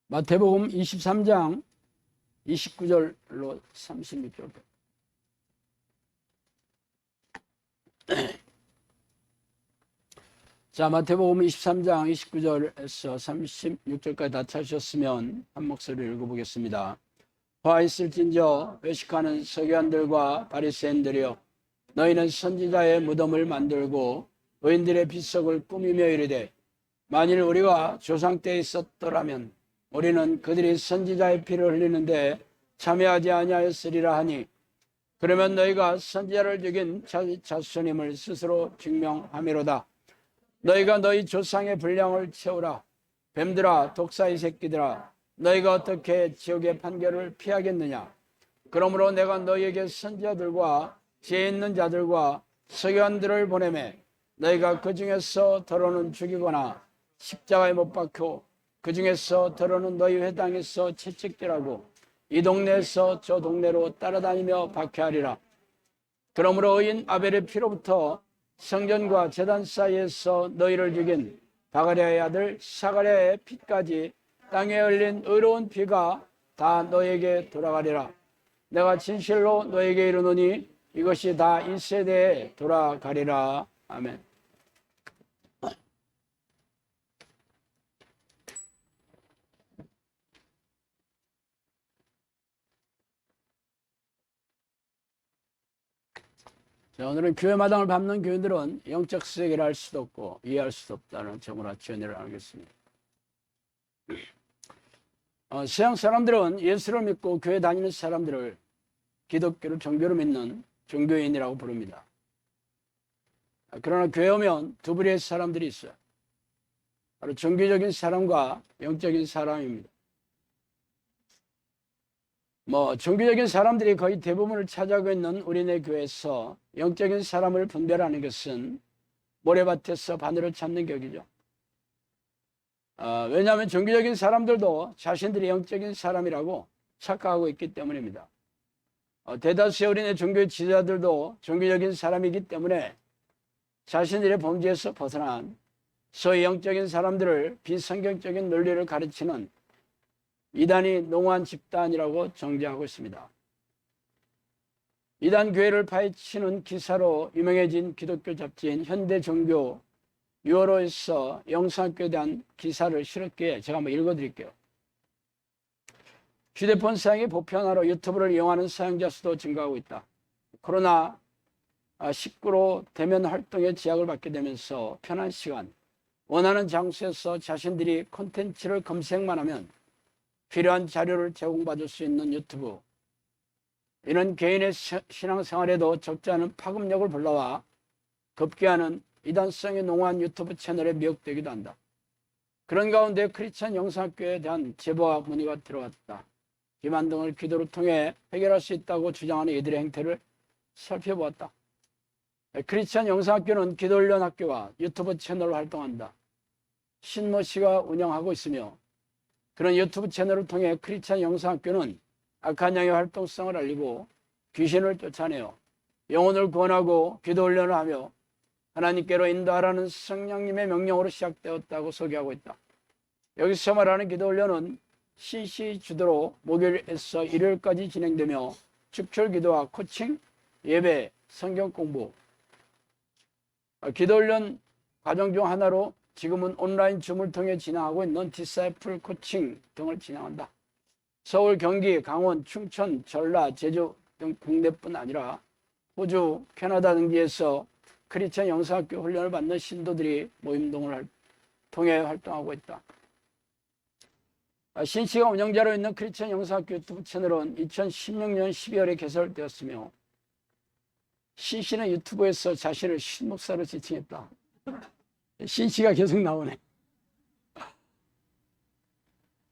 마태복음 23장 29절로 36절. 자, 마태복음 23장 29절에서 36절까지 다 찾으셨으면 한 목소리로 읽어보겠습니다. 화 있을진저 외식하는 서기관들과 바리새인들이여, 너희는 선지자의 무덤을 만들고 의인들의 비석을 꾸미며 이르되, 만일 우리가 조상 때에 있었더라면 우리는 그들이 선지자의 피를 흘리는데 참여하지 아니하였으리라 하니, 그러면 너희가 선지자를 죽인 자손임을 스스로 증명하미로다. 너희가 너희 조상의 분량을 채우라. 뱀들아, 독사의 새끼들아, 너희가 어떻게 지옥의 판결을 피하겠느냐. 그러므로 내가 너희에게 선지자들과 지혜 있는 자들과 서기관들을 보내매, 너희가 그 중에서 더러는 죽이거나 십자가에 못 박혀 그 중에서 더러는 너희 회당에서 채찍질하고 이 동네에서 저 동네로 따라다니며 박해하리라. 그러므로 의인 아벨의 피로부터 성전과 제단 사이에서 너희를 죽인 다가랴의 아들 사가랴의 피까지 땅에 흘린 의로운 피가 다 너에게 돌아가리라. 내가 진실로 너에게 이르노니 이것이 다 이 세대에 돌아가리라. 아멘. 자, 오늘은 교회 마당을 밟는 교인들은 영적 세계를 알 수도 없고 이해할 수도 없다는 점으로 지원을 나누겠습니다. 서양 사람들은 예수를 믿고 교회 다니는 사람들을 기독교를 종교로 믿는 종교인이라고 부릅니다. 그러나 교회 오면 두 부류의 사람들이 있어요. 바로 종교적인 사람과 영적인 사람입니다. 종교적인 사람들이 거의 대부분을 차지하고 있는 우리네 교회에서 영적인 사람을 분별하는 것은 모래밭에서 바늘을 찾는 격이죠. 왜냐하면 종교적인 사람들도 자신들이 영적인 사람이라고 착각하고 있기 때문입니다. 대다수의 우리네 종교 지도자들도 종교적인 사람이기 때문에 자신들의 범죄에서 벗어난 소위 영적인 사람들을 비성경적인 논리를 가르치는 이단이 농후한 집단이라고 정죄하고 있습니다. 이단 교회를 파헤치는 기사로 유명해진 기독교 잡지인 현대종교 6월호에서 영성학교에 대한 기사를 실었기에 제가 한번 읽어드릴게요. 휴대폰 사용의 보편화로 유튜브를 이용하는 사용자 수도 증가하고 있다. 코로나19로 대면 활동에 제약을 받게 되면서 편한 시간, 원하는 장소에서 자신들이 콘텐츠를 검색만 하면 필요한 자료를 제공받을 수 있는 유튜브, 이는 개인의 신앙생활에도 적지 않은 파급력을 불러와 급기야는 이단성이 농후한 유튜브 채널에 미혹되기도 한다. 그런 가운데 크리스찬 영성학교에 대한 제보와 문의가 들어왔다. 기만 등을 기도를 통해 해결할 수 있다고 주장하는 이들의 행태를 살펴보았다. 크리스찬 영성학교는 기도훈련 학교와 유튜브 채널로 활동한다. 신모 씨가 운영하고 있으며, 그런 유튜브 채널을 통해 크리스찬 영성학교는 악한 영의 활동성을 알리고 귀신을 쫓아내어 영혼을 구원하고 기도훈련을 하며 하나님께로 인도하라는 성령님의 명령으로 시작되었다고 소개하고 있다. 여기서 말하는 기도훈련은 CC 주도로 목요일에서 일요일까지 진행되며 축출 기도와 코칭, 예배, 성경 공부, 기도훈련 과정 중 하나로 지금은 온라인 줌을 통해 진행하고 있는 디사이플 코칭 등을 진행한다. 서울, 경기, 강원, 충천, 전라, 제주 등 국내뿐 아니라 호주, 캐나다 등지에서 크리스찬 영성학교 훈련을 받는 신도들이 모임동을 통해 활동하고 있다. 신 씨가 운영자로 있는 크리스찬 영성학교 유튜브 채널은 2016년 12월에 개설되었으며, 신 씨는 유튜브에서 자신을 신 목사로 지칭했다. 신 씨가 계속 나오네.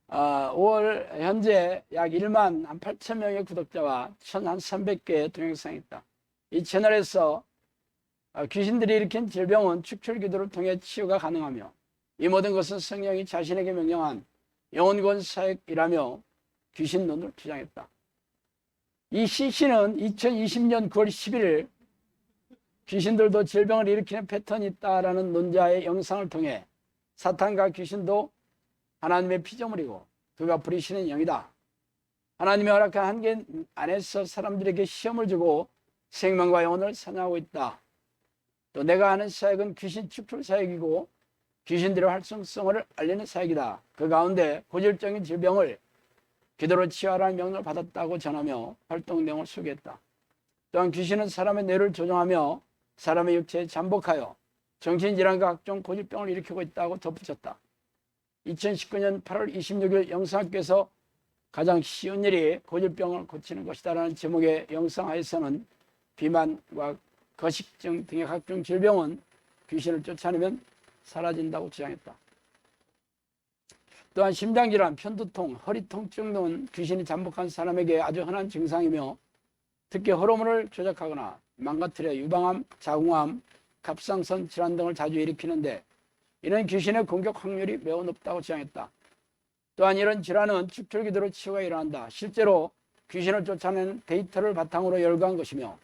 5월 현재 약 1만 8천 명의 구독자와 1,300개의 동영상이 있다. 이 채널에서 귀신들이 일으킨 질병은 축출 기도를 통해 치유가 가능하며, 이 모든 것은 성령이 자신에게 명령한 영혼구원 사역이라며 귀신론을 주장했다. 이 CC는 2020년 9월 11일 귀신들도 질병을 일으키는 패턴이 있다라는 논자의 영상을 통해 사탄과 귀신도 하나님의 피조물이고 그가 부리시는 영이다. 하나님의 허락한 한계 안에서 사람들에게 시험을 주고 생명과 영혼을 사냥하고 있다. 또 내가 하는 사역은 귀신 축출 사역이고 귀신들의 활성성을 알리는 사역이다. 그 가운데 고질적인 질병을 기도로 치유하라는 명령을 받았다고 전하며 활동 내용을 소개했다. 또한 귀신은 사람의 뇌를 조종하며 사람의 육체에 잠복하여 정신질환과 각종 고질병을 일으키고 있다고 덧붙였다. 2019년 8월 26일 영상학교에서 가장 쉬운 일이 고질병을 고치는 것이다라는 제목의 영상하에서는 비만과 거식증 등의 각종 질병은 귀신을 쫓아내면 사라진다고 주장했다. 또한 심장질환, 편두통, 허리 통증 등 귀신이 잠복한 사람에게 아주 흔한 증상이며 특히 호르몬을 조작하거나 망가뜨려 유방암, 자궁암, 갑상선 질환 등을 자주 일으키는데 이는 귀신의 공격 확률이 매우 높다고 주장했다. 또한 이런 질환은 축출기도로 치유가 일어난다. 실제로 귀신을 쫓아내는 데이터를 바탕으로 열거한 것이며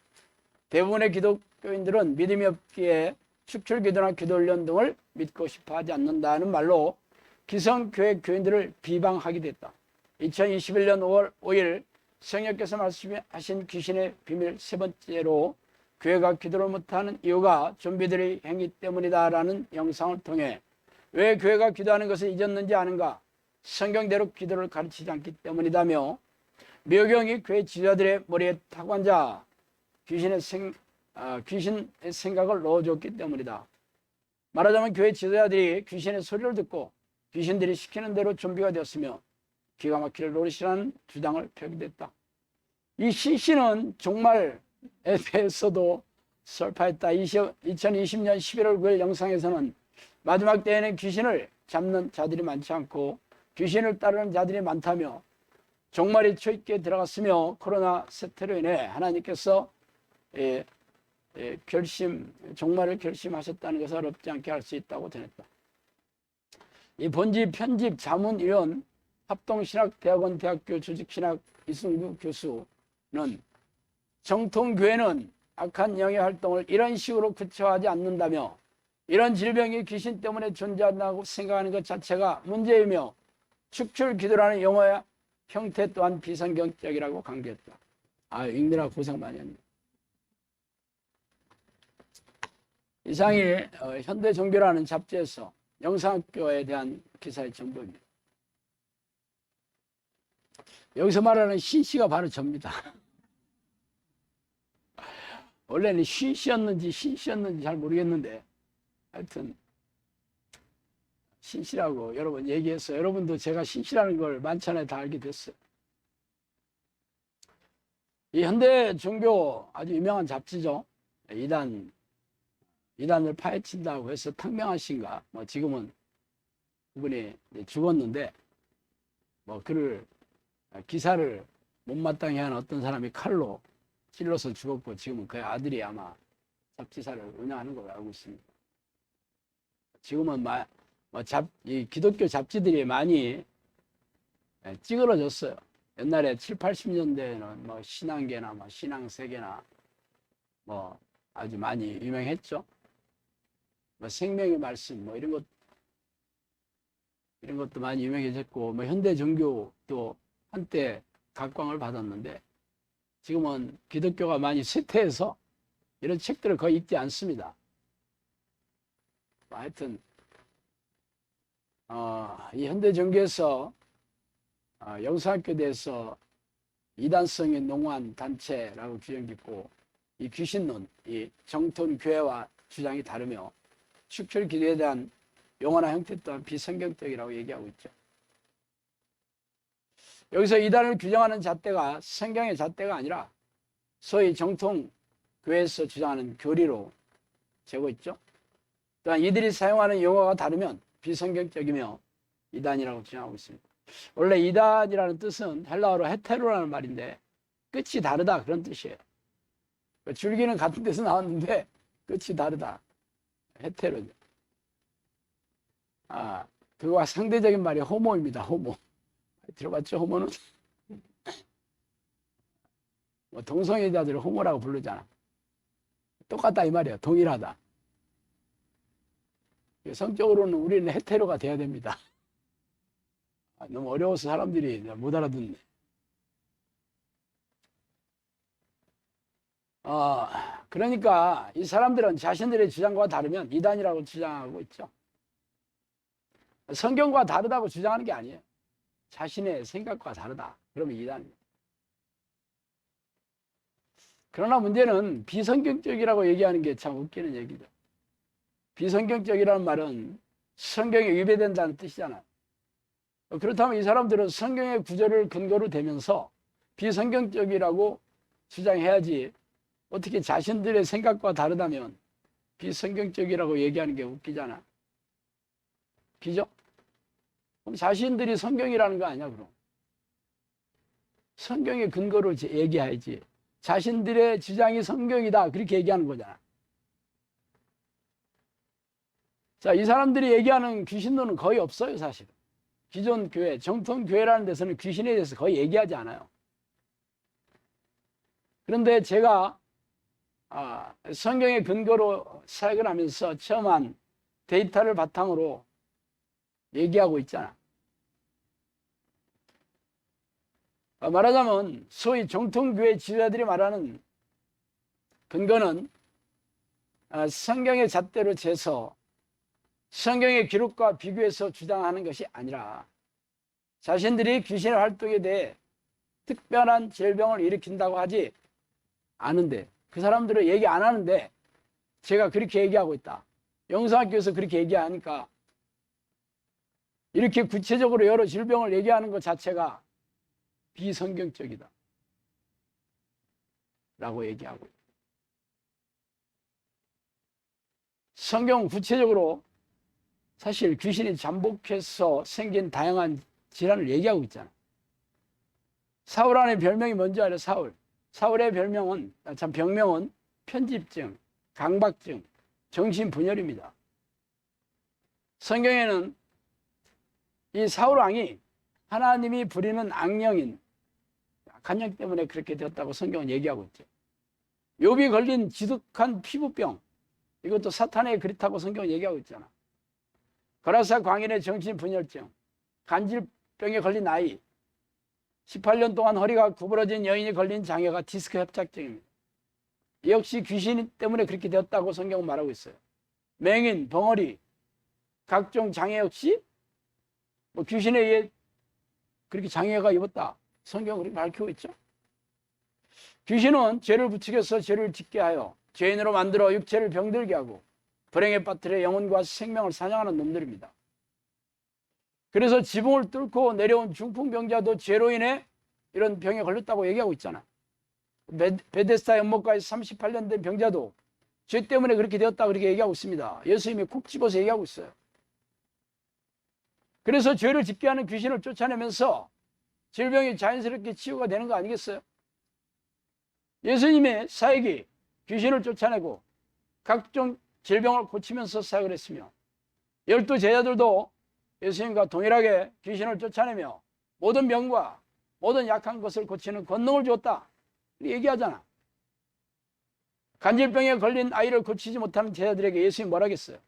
대부분의 기독교인들은 믿음이 없기에 축출기도나 기도훈련 등을 믿고 싶어하지 않는다는 말로 기성교회 교인들을 비방하기도 했다. 2021년 5월 5일 성령께서 말씀하신 귀신의 비밀 세 번째로 교회가 기도를 못하는 이유가 좀비들의 행위 때문이다라는 영상을 통해 왜 교회가 기도하는 것을 잊었는지 아는가? 성경대로 기도를 가르치지 않기 때문이다며 묘경이 교회 지도자들의 머리에 타고 앉아 귀신의 생각을 넣어줬기 때문이다. 말하자면 교회 지도자들이 귀신의 소리를 듣고 귀신들이 시키는 대로 좀비가 되었으며 기가 막힐 노릇이라는 주장을 펴기도 했다. 이 시신은 종말에 대해서도 설파했다. 2020년 11월 9일 영상에서는 마지막 때에는 귀신을 잡는 자들이 많지 않고 귀신을 따르는 자들이 많다며 종말이 초입기에 들어갔으며 코로나 사태로 인해 하나님께서 종말을 결심하셨다는 것을 어렵지 않게 알 수 있다고 전했다. 이 본지 편집 자문위원 합동신학대학원 대학교 조직신학 이승구 교수는 정통교회는 악한 영의 활동을 이런 식으로 구체화하지 않는다며 이런 질병이 귀신 때문에 존재한다고 생각하는 것 자체가 문제이며 축출기도라는 용어의 형태 또한 비성경적이라고 강조했다. 읽느라 고생 많이 했네. 이상이 현대종교라는 잡지에서 영상학교에 대한 기사의 전부입니다. 여기서 말하는 신씨가 바로 접니다. 원래는 신씨였는지 신씨였는지 잘 모르겠는데 하여튼 신씨라고 여러 번 얘기해서 여러분도 제가 신씨라는 걸 만찬에 다 알게 됐어요. 이 현대종교 아주 유명한 잡지죠. 이단을 파헤친다고 해서 탕명하신가 지금은 그분이 죽었는데 그를 기사를 못마땅해 한 어떤 사람이 칼로 찔러서 죽었고 지금은 그의 아들이 아마 잡지사를 운영하는 걸로 알고 있습니다. 지금은 이 기독교 잡지들이 많이 찌그러졌어요. 옛날에 7, 80년대에는 신앙계나 신앙세계나 아주 많이 유명했죠. 생명의 말씀 이런 것도 많이 유명해졌고 현대 종교도 한때 각광을 받았는데 지금은 기독교가 많이 쇠퇴해서 이런 책들을 거의 읽지 않습니다. 하여튼 이 현대 종교에서 영상학교에 대해서 이단성의 농후한 단체라고 규정짓고 이 귀신론, 이 정통 교회와 주장이 다르며 축출 기도에 대한 용어나 형태 또한 비성경적이라고 얘기하고 있죠. 여기서 이단을 규정하는 잣대가 성경의 잣대가 아니라 소위 정통 교회에서 주장하는 교리로 재고 있죠. 또한 이들이 사용하는 용어가 다르면 비성경적이며 이단이라고 주장하고 있습니다. 원래 이단이라는 뜻은 헬라어로 헤테로라는 말인데 끝이 다르다 그런 뜻이에요. 줄기는 같은 데서 나왔는데 끝이 다르다. 헤테로죠. 그거와 상대적인 말이 호모입니다. 호모. 들어봤죠? 호모는? 동성애자들을 호모라고 부르잖아. 똑같다 이 말이야. 동일하다. 성적으로는 우리는 헤테로가 돼야 됩니다. 너무 어려워서 사람들이 못 알아듣네. 그러니까 이 사람들은 자신들의 주장과 다르면 이단이라고 주장하고 있죠. 성경과 다르다고 주장하는 게 아니에요. 자신의 생각과 다르다. 그러면 이단이에요. 그러나 문제는 비성경적이라고 얘기하는 게 참 웃기는 얘기죠. 비성경적이라는 말은 성경에 위배된다는 뜻이잖아요. 그렇다면 이 사람들은 성경의 구절을 근거로 대면서 비성경적이라고 주장해야지 어떻게 자신들의 생각과 다르다면 비성경적이라고 얘기하는 게 웃기잖아. 그죠? 그럼 자신들이 성경이라는 거 아니야, 그럼? 성경의 근거로 얘기해야지. 자신들의 주장이 성경이다. 그렇게 얘기하는 거잖아. 자, 이 사람들이 얘기하는 귀신론은 거의 없어요, 사실. 기존 교회, 정통 교회라는 데서는 귀신에 대해서 거의 얘기하지 않아요. 그런데 제가 성경의 근거로 사역을 하면서 처음한 데이터를 바탕으로 얘기하고 있잖아. 말하자면 소위 정통교회 지도자들이 말하는 근거는 성경의 잣대로 재서 성경의 기록과 비교해서 주장하는 것이 아니라 자신들이 귀신의 활동에 대해 특별한 질병을 일으킨다고 하지 않은데, 그 사람들은 얘기 안 하는데 제가 그렇게 얘기하고 있다. 영성학교에서 그렇게 얘기하니까 이렇게 구체적으로 여러 질병을 얘기하는 것 자체가 비성경적이다 라고 얘기하고 있다. 성경은 구체적으로 사실 귀신이 잠복해서 생긴 다양한 질환을 얘기하고 있잖아. 사울 안에 별명이 뭔지 알아? 사울의 별명은, 병명은 편집증, 강박증, 정신분열입니다. 성경에는 이 사울 왕이 하나님이 부리는 악령인, 악한 영 때문에 그렇게 되었다고 성경은 얘기하고 있죠. 욥이 걸린 지독한 피부병, 이것도 사탄의 그렇다고 성경은 얘기하고 있잖아. 거라사 광인의 정신분열증, 간질병에 걸린 아이, 18년 동안 허리가 구부러진 여인이 걸린 장애가 디스크 협착증입니다. 역시 귀신 때문에 그렇게 되었다고 성경은 말하고 있어요. 맹인, 벙어리, 각종 장애 역시 귀신에 의해 그렇게 장애가 입었다. 성경은 그렇게 밝히고 있죠. 귀신은 죄를 부추겨서 죄를 짓게 하여 죄인으로 만들어 육체를 병들게 하고 불행에 빠뜨려 영혼과 생명을 사냥하는 놈들입니다. 그래서 지붕을 뚫고 내려온 중풍병자도 죄로 인해 이런 병에 걸렸다고 얘기하고 있잖아. 베데스다 연못가에서 38년 된 병자도 죄 때문에 그렇게 되었다 그렇게 얘기하고 있습니다. 예수님이 콕 집어서 얘기하고 있어요. 그래서 죄를 짓게 하는 귀신을 쫓아내면서 질병이 자연스럽게 치유가 되는 거 아니겠어요? 예수님의 사역이 귀신을 쫓아내고 각종 질병을 고치면서 사역을 했으며 12 제자들도 예수님과 동일하게 귀신을 쫓아내며 모든 병과 모든 약한 것을 고치는 권능을 주었다 얘기하잖아. 간질병에 걸린 아이를 고치지 못하는 제자들에게 예수님이 뭐라 했어요?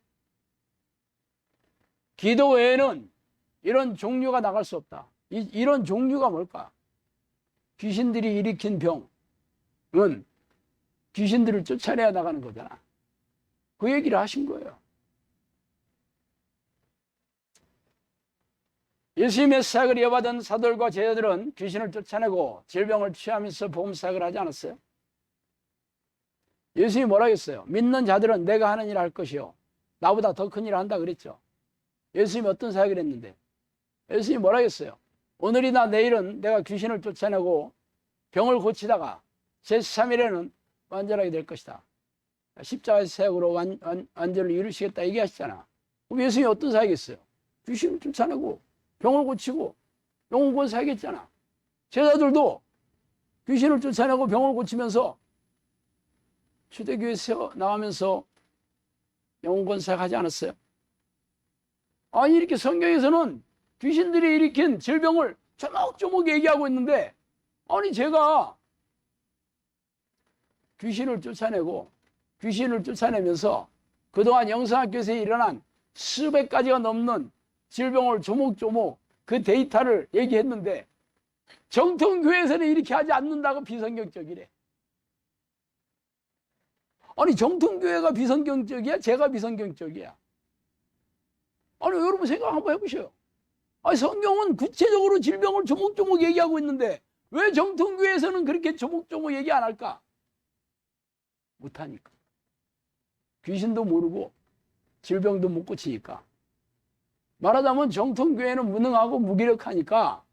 기도 외에는 이런 종류가 나갈 수 없다. 이런 종류가 뭘까? 귀신들이 일으킨 병은 귀신들을 쫓아내야 나가는 거잖아. 그 얘기를 하신 거예요. 예수님의 사역을 이어받은 사도들과 제자들은 귀신을 쫓아내고 질병을 치유하면서 복음 사역을 하지 않았어요? 예수님이 뭐라 했어요? 믿는 자들은 내가 하는 일을 할 것이요 나보다 더 큰 일을 한다 그랬죠. 예수님이 어떤 사역을 했는데? 예수님이 뭐라 했어요? 오늘이나 내일은 내가 귀신을 쫓아내고 병을 고치다가 제3일에는 완전하게 될 것이다. 십자가의 사역으로 완전을 이루시겠다 얘기하시잖아. 그럼 예수님이 어떤 사역했어요? 귀신을 쫓아내고 병을 고치고 영혼구원 사역했잖아. 제자들도 귀신을 쫓아내고 병을 고치면서 초대교회 나가면서 영혼구원 사역하지 않았어요? 아니 이렇게 성경에서는 귀신들이 일으킨 질병을 조목조목 얘기하고 있는데 아니 제가 귀신을 쫓아내면서 그동안 영성학교에서 일어난 수백 가지가 넘는 질병을 조목조목 그 데이터를 얘기했는데 정통교회에서는 이렇게 하지 않는다고 비성경적이래. 아니 정통교회가 비성경적이야? 제가 비성경적이야? 아니 여러분 생각 한번 해보세요. 아니 성경은 구체적으로 질병을 조목조목 얘기하고 있는데 왜 정통교회에서는 그렇게 조목조목 얘기 안 할까? 못하니까. 귀신도 모르고 질병도 못 고치니까. 말하자면 정통교회는 무능하고 무기력하니까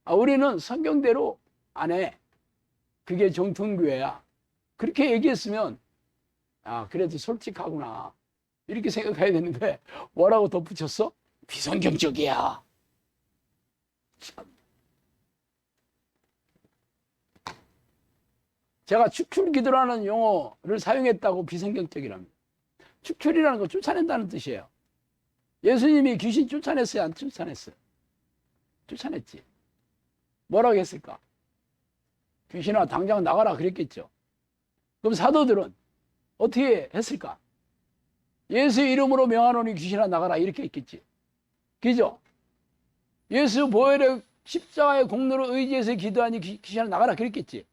우리는 성경대로 안 해. 그게 정통교회야. 그렇게 얘기했으면 그래도 솔직하구나 이렇게 생각해야 되는데 뭐라고 덧붙였어? 비성경적이야. 참. 제가 축출기도라는 용어를 사용했다고 비성경적이랍니다. 축출이라는 거 쫓아낸다는 뜻이에요. 예수님이 귀신 쫓아냈어요? 안 쫓아냈어요? 쫓아냈지. 뭐라고 했을까? 귀신아 당장 나가라 그랬겠죠. 그럼 사도들은 어떻게 했을까? 예수 이름으로 명하노니 귀신아 나가라 이렇게 했겠지. 그죠? 예수 보혈의 십자가의 공로를 의지해서 기도하니 귀신아 나가라 그랬겠지.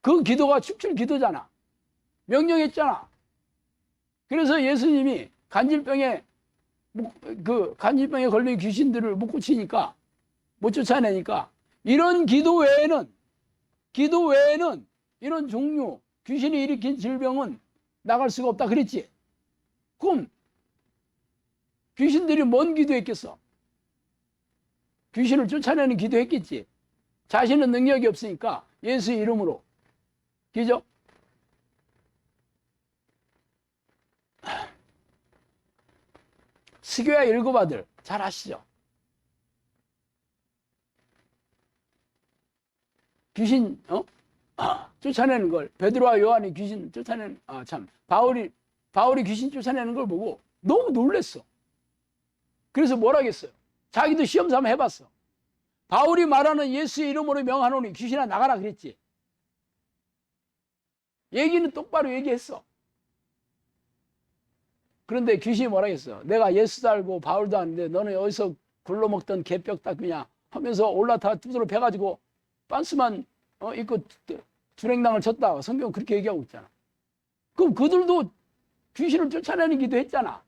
그 기도가 축출 기도잖아. 명령했잖아. 그래서 예수님이 간질병에 걸린 귀신들을 못 고치니까 못 쫓아내니까 이런 기도 외에는 이런 종류 귀신이 일으킨 질병은 나갈 수가 없다 그랬지. 그럼 귀신들이 뭔 기도했겠어? 귀신을 쫓아내는 기도했겠지. 자신은 능력이 없으니까 예수 이름으로. 그죠? 스교야 일곱 아들 잘 아시죠? 귀신 쫓아내는 걸 베드로와 요한이 귀신 쫓아내는 바울이 귀신 쫓아내는 걸 보고 너무 놀랬어. 그래서 뭐라 했어요? 자기도 시험 삼아 해봤어. 바울이 말하는 예수의 이름으로 명하노니 귀신아 나가라 그랬지. 얘기는 똑바로 얘기했어. 그런데 귀신이 뭐라 했어? 내가 예수도 알고 바울도 아는데 너는 어디서 굴러먹던 개벽 닦으냐 하면서 올라타 두드러 패가지고 빤스만 입고 주랭당을 쳤다. 성경은 그렇게 얘기하고 있잖아. 그럼 그들도 귀신을 쫓아내는 기도 했잖아.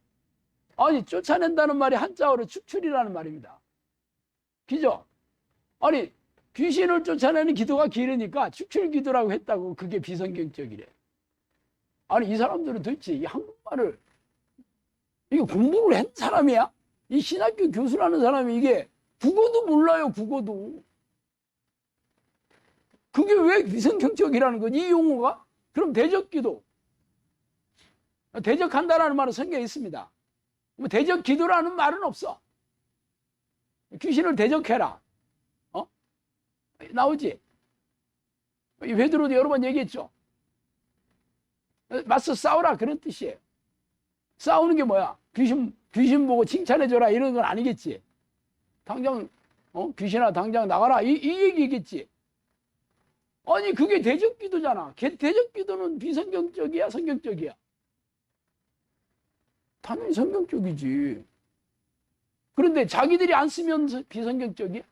아니 쫓아낸다는 말이 한자어로 축출이라는 말입니다. 그죠? 아니 귀신을 쫓아내는 기도가 길으니까 축출 기도라고 했다고. 그게 비성경적이래. 아니 이 사람들은 도대체 이 한국말을 이게 공부를 한 사람이야? 이 신학교 교수라는 사람이 이게 국어도 몰라요. 국어도. 그게 왜 비성경적이라는 거지? 이 용어가? 그럼 대적기도. 대적한다라는 말은 성경에 있습니다. 뭐 대적기도라는 말은 없어. 귀신을 대적해라. 나오지? 베드로도 여러 번 얘기했죠. 맞서 싸우라 그런 뜻이에요. 싸우는 게 뭐야? 귀신 보고 칭찬해줘라 이런 건 아니겠지. 당장 귀신아 당장 나가라 이 얘기겠지. 아니 그게 대적기도잖아. 대적기도는 비성경적이야 성경적이야? 당연히 성경적이지. 그런데 자기들이 안 쓰면 비성경적이야?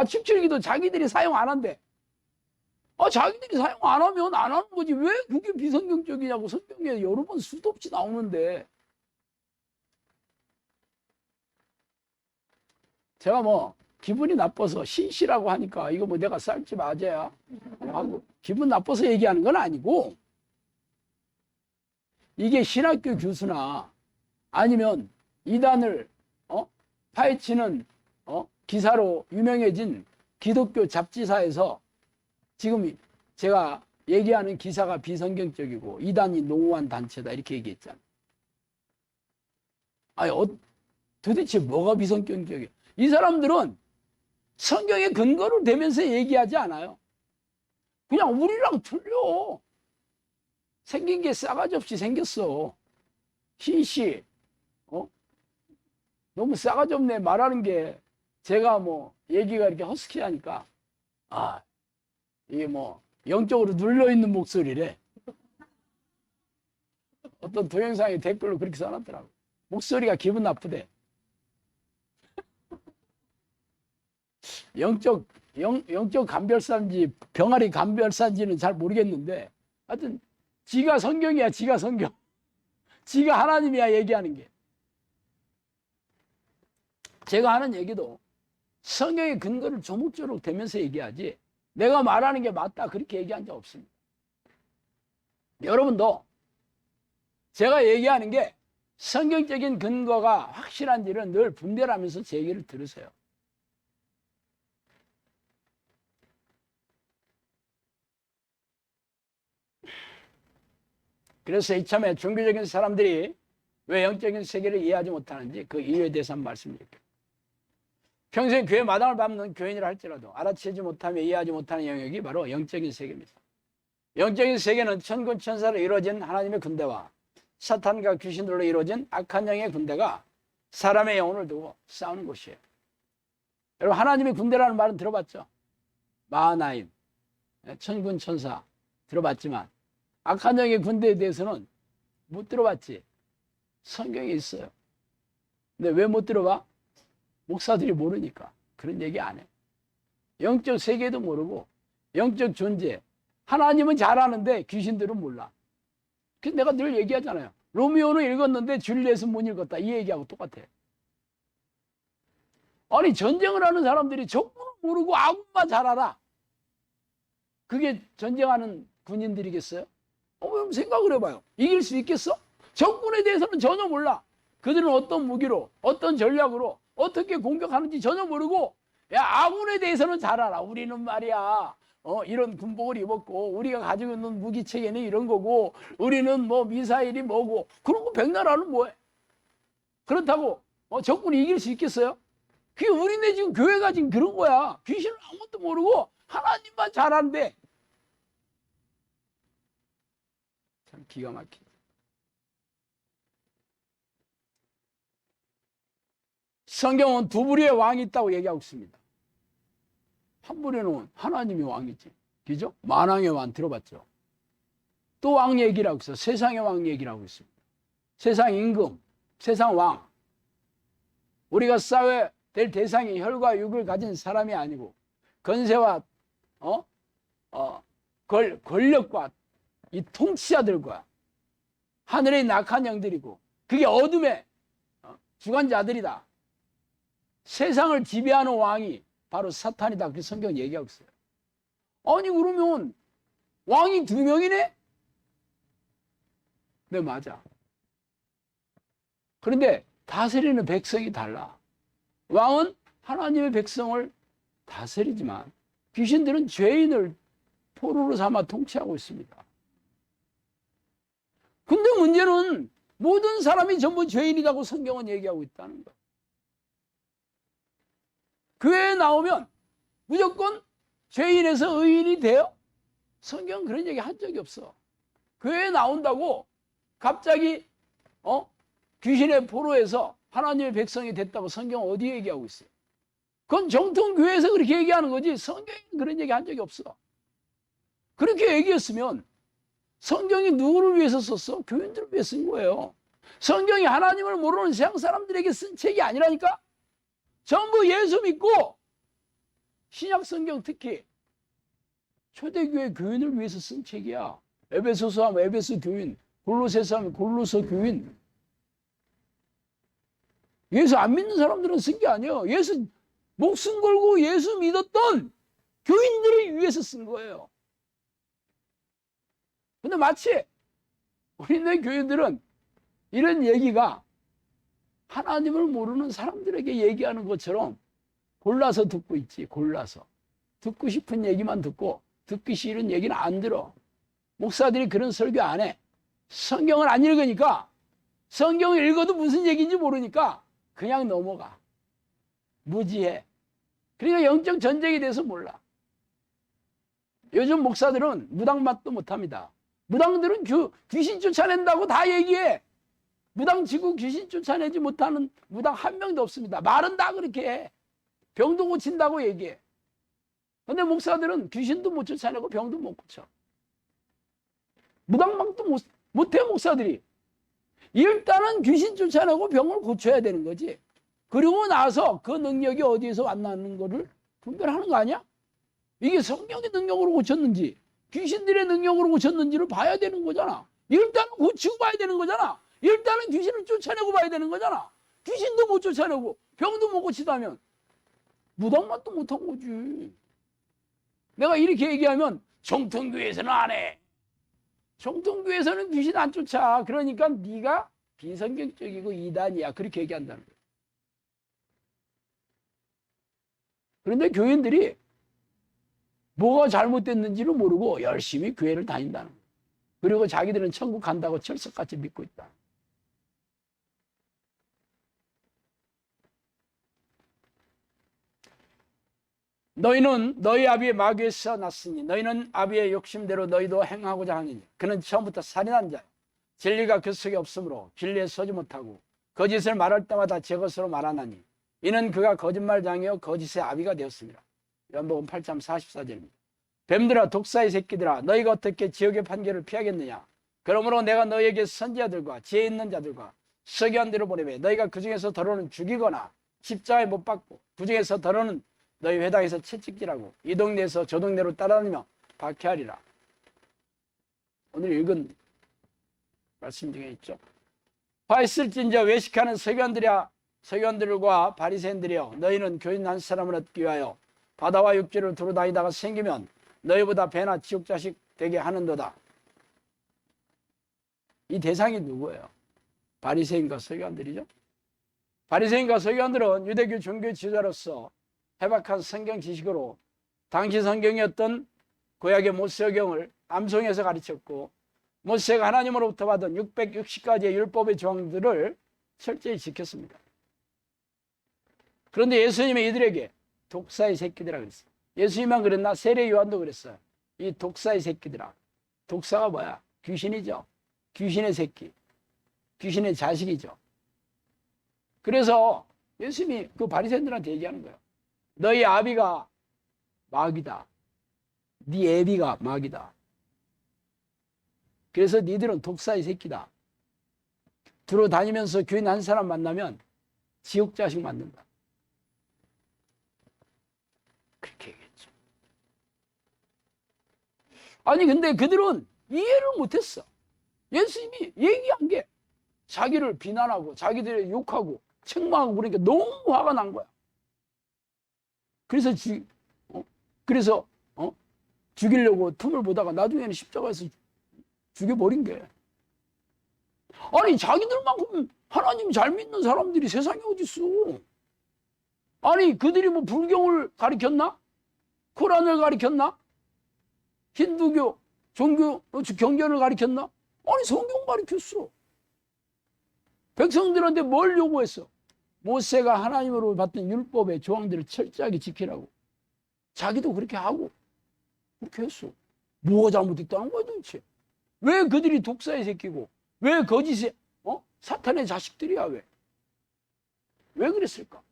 축출기도 자기들이 사용 안 한대. 자기들이 사용 안 하면 안 하는 거지. 왜 그게 비성경적이냐고 성경에 여러 번 수도 없이 나오는데. 제가 뭐 기분이 나빠서 신씨라고 하니까 이거 뭐 내가 쌀집 아재야 하고 기분 나빠서 얘기하는 건 아니고, 이게 신학교 교수나 아니면 이단을 파헤치는 기사로 유명해진 기독교 잡지사에서 지금 제가 얘기하는 기사가 비성경적이고 이단이 농후한 단체다 이렇게 얘기했잖아요. 아니 도대체 뭐가 비성경적이야? 이 사람들은 성경에 근거를 대면서 얘기하지 않아요. 그냥 우리랑 틀려. 생긴 게 싸가지 없이 생겼어. 신씨 너무 싸가지 없네 말하는 게. 제가 뭐 얘기가 이렇게 허스키하니까 이게 뭐 영적으로 눌려있는 목소리래. 어떤 동영상에 댓글로 그렇게 써놨더라고. 목소리가 기분 나쁘대. 영적 감별사인지 병아리 감별사인지는 잘 모르겠는데 하여튼 지가 성경이야. 지가 성경. 지가 하나님이야 얘기하는 게. 제가 하는 얘기도 성경의 근거를 조목조목 대면서 얘기하지 내가 말하는 게 맞다 그렇게 얘기한 적 없습니다. 여러분도 제가 얘기하는 게 성경적인 근거가 확실한지를 늘 분별하면서 제 얘기를 들으세요. 그래서 이참에 종교적인 사람들이 왜 영적인 세계를 이해하지 못하는지 그 이유에 대해서 한번 말씀드릴게요. 평생 교회 마당을 밟는 교인이라 할지라도 알아채지 못하며 이해하지 못하는 영역이 바로 영적인 세계입니다. 영적인 세계는 천군 천사로 이루어진 하나님의 군대와 사탄과 귀신들로 이루어진 악한 영의 군대가 사람의 영혼을 두고 싸우는 곳이에요. 여러분 하나님의 군대라는 말은 들어봤죠? 마하나임, 천군 천사 들어봤지만 악한 영의 군대에 대해서는 못 들어봤지. 성경에 있어요. 근데 왜 못 들어봐? 목사들이 모르니까 그런 얘기 안 해. 영적 세계도 모르고 영적 존재 하나님은 잘 아는데 귀신들은 몰라. 그래서 내가 늘 얘기하잖아요. 로미오는 읽었는데 줄리엣은 못 읽었다. 이 얘기하고 똑같아. 아니 전쟁을 하는 사람들이 적군을 모르고 아군만 잘 알아. 그게 전쟁하는 군인들이겠어요? 그럼 생각을 해봐요. 이길 수 있겠어? 적군에 대해서는 전혀 몰라. 그들은 어떤 무기로 어떤 전략으로 어떻게 공격하는지 전혀 모르고 야 아군에 대해서는 잘 알아. 우리는 말이야 이런 군복을 입었고 우리가 가지고 있는 무기체계는 이런 거고 우리는 뭐 미사일이 뭐고 그런 거 백나라는 뭐해? 그렇다고 적군이 이길 수 있겠어요? 그게 우리네 지금 교회가 지금 그런 거야. 귀신을 아무것도 모르고 하나님만 잘 아는데 참 기가 막히다. 성경은 두 부류의 왕이 있다고 얘기하고 있습니다. 한 부류는 하나님이 왕이지. 그죠? 만왕의 왕 들어봤죠? 또 왕 얘기를 하고 있어요. 세상의 왕 얘기를 하고 있습니다. 세상 임금, 세상 왕. 우리가 싸워야 될 대상이 혈과 육을 가진 사람이 아니고 건세와 권력과 이 통치자들과 하늘의 낙한 영들이고 그게 어둠의 주관자들이다. 세상을 지배하는 왕이 바로 사탄이다. 그렇게 성경 얘기하고 있어요. 아니 그러면 왕이 두 명이네? 네 맞아. 그런데 다스리는 백성이 달라. 왕은 하나님의 백성을 다스리지만 귀신들은 죄인을 포로로 삼아 통치하고 있습니다. 근데 문제는 모든 사람이 전부 죄인이라고 성경은 얘기하고 있다는 거예요. 교회에 나오면 무조건 죄인에서 의인이 돼요? 성경은 그런 얘기 한 적이 없어. 교회에 나온다고 갑자기 귀신의 포로에서 하나님의 백성이 됐다고 성경은 어디 얘기하고 있어요? 그건 정통교회에서 그렇게 얘기하는 거지 성경에 그런 얘기 한 적이 없어. 그렇게 얘기했으면 성경이 누구를 위해서 썼어? 교인들을 위해 쓴 거예요. 성경이 하나님을 모르는 세상 사람들에게 쓴 책이 아니라니까? 전부 예수 믿고 신약 성경 특히 초대교회 교인을 위해서 쓴 책이야. 에베소서 하면 에베소 교인, 골로새서 하면 골로서 교인. 예수 안 믿는 사람들은 쓴 게 아니에요. 예수 목숨 걸고 예수 믿었던 교인들을 위해서 쓴 거예요. 근데 마치 우리네 교인들은 이런 얘기가 하나님을 모르는 사람들에게 얘기하는 것처럼 골라서 듣고 있지. 골라서 듣고 싶은 얘기만 듣고 듣기 싫은 얘기는 안 들어. 목사들이 그런 설교 안 해. 성경을 안 읽으니까 성경을 읽어도 무슨 얘기인지 모르니까 그냥 넘어가. 무지해. 그러니까 영적 전쟁에 대해서 몰라. 요즘 목사들은 무당 맛도 못합니다. 무당들은 귀신 쫓아낸다고 다 얘기해. 무당 치고 귀신 쫓아내지 못하는 무당 한 명도 없습니다. 말은 다 그렇게 해. 병도 고친다고 얘기해. 근데 목사들은 귀신도 못 쫓아내고 병도 못 고쳐. 무당망도 못해 목사들이. 일단은 귀신 쫓아내고 병을 고쳐야 되는 거지. 그리고 나서 그 능력이 어디에서 왔나는 거를 분별하는 거 아니야? 이게 성령의 능력으로 고쳤는지 귀신들의 능력으로 고쳤는지를 봐야 되는 거잖아. 일단은 고치고 봐야 되는 거잖아. 일단은 귀신을 쫓아내고 봐야 되는 거잖아. 귀신도 못 쫓아내고 병도 못 고치다면 무당만도 못한 거지. 내가 이렇게 얘기하면 정통교회에서는 안 해. 정통교회에서는 귀신 안 쫓아. 그러니까 네가 비성경적이고 이단이야. 그렇게 얘기한다는 거야. 그런데 교인들이 뭐가 잘못됐는지를 모르고 열심히 교회를 다닌다는 거야. 그리고 자기들은 천국 간다고 철석같이 믿고 있다. 너희는 너희 아비의 마귀에서 났으니 너희는 아비의 욕심대로 너희도 행하고자 하느니 그는 처음부터 살인한 자요 진리가 그 속에 없으므로 진리에 서지 못하고 거짓을 말할 때마다 제 것으로 말하나니 이는 그가 거짓말장이요 거짓의 아비가 되었습니다. 요한복음 8장 44절입니다. 뱀들아 독사의 새끼들아 너희가 어떻게 지옥의 판결을 피하겠느냐. 그러므로 내가 너희에게 선지자들과 지혜 있는 자들과 서기관들을 보내매 너희가 그 중에서 더러는 죽이거나 십자가에 못 박고 그 중에서 더러는 너희 회당에서 채찍질하고 이 동네에서 저 동네로 따라다니며 박해하리라. 오늘 읽은 말씀 중에 있죠. 화 있을진저 외식하는 서기관들과 바리새인들이여 너희는 교인 한 사람을 얻기 위하여 바다와 육지를 두루 다니다가 생기면 너희보다 배나 지옥 자식 되게 하는도다. 이 대상이 누구예요? 바리새인과 서기관들이죠. 바리새인과 서기관들은 유대교 종교 지도자로서 해박한 성경 지식으로 당시 성경이었던 구약의 모세경을 암송해서 가르쳤고 모세가 하나님으로부터 받은 660가지의 율법의 조항들을 철저히 지켰습니다. 그런데 예수님이 이들에게 독사의 새끼들아 그랬어요. 예수님만 그랬나? 세례 요한도 그랬어요. 이 독사의 새끼들아. 독사가 뭐야? 귀신이죠. 귀신의 새끼. 귀신의 자식이죠. 그래서 예수님이 그 바리새인들한테 얘기하는 거예요. 너희 아비가 마귀다. 네 애비가 마귀다. 그래서 니들은 독사의 새끼다. 두루 다니면서 교인 한 사람 만나면 지옥 자식 만든다. 그렇게 얘기했죠. 아니 근데 그들은 이해를 못했어. 예수님이 얘기한 게 자기를 비난하고 자기들을 욕하고 책망하고 그러니까 너무 화가 난 거야. 그래서 죽이려고 틈을 보다가 나중에는 십자가에서 죽여버린 게. 아니 자기들만큼 하나님 잘 믿는 사람들이 세상에 어딨어. 아니 그들이 뭐 불경을 가르쳤나? 코란을 가르쳤나? 힌두교 종교 경전을 가르쳤나? 아니 성경 가르쳤어. 백성들한테 뭘 요구했어? 모세가 하나님으로 받던 율법의 조항들을 철저하게 지키라고. 자기도 그렇게 하고 그렇게 했어. 뭐가 잘못됐다는 거야 도대체? 왜 그들이 독사의 새끼고 왜 거짓의 사탄의 자식들이야? 왜 그랬을까?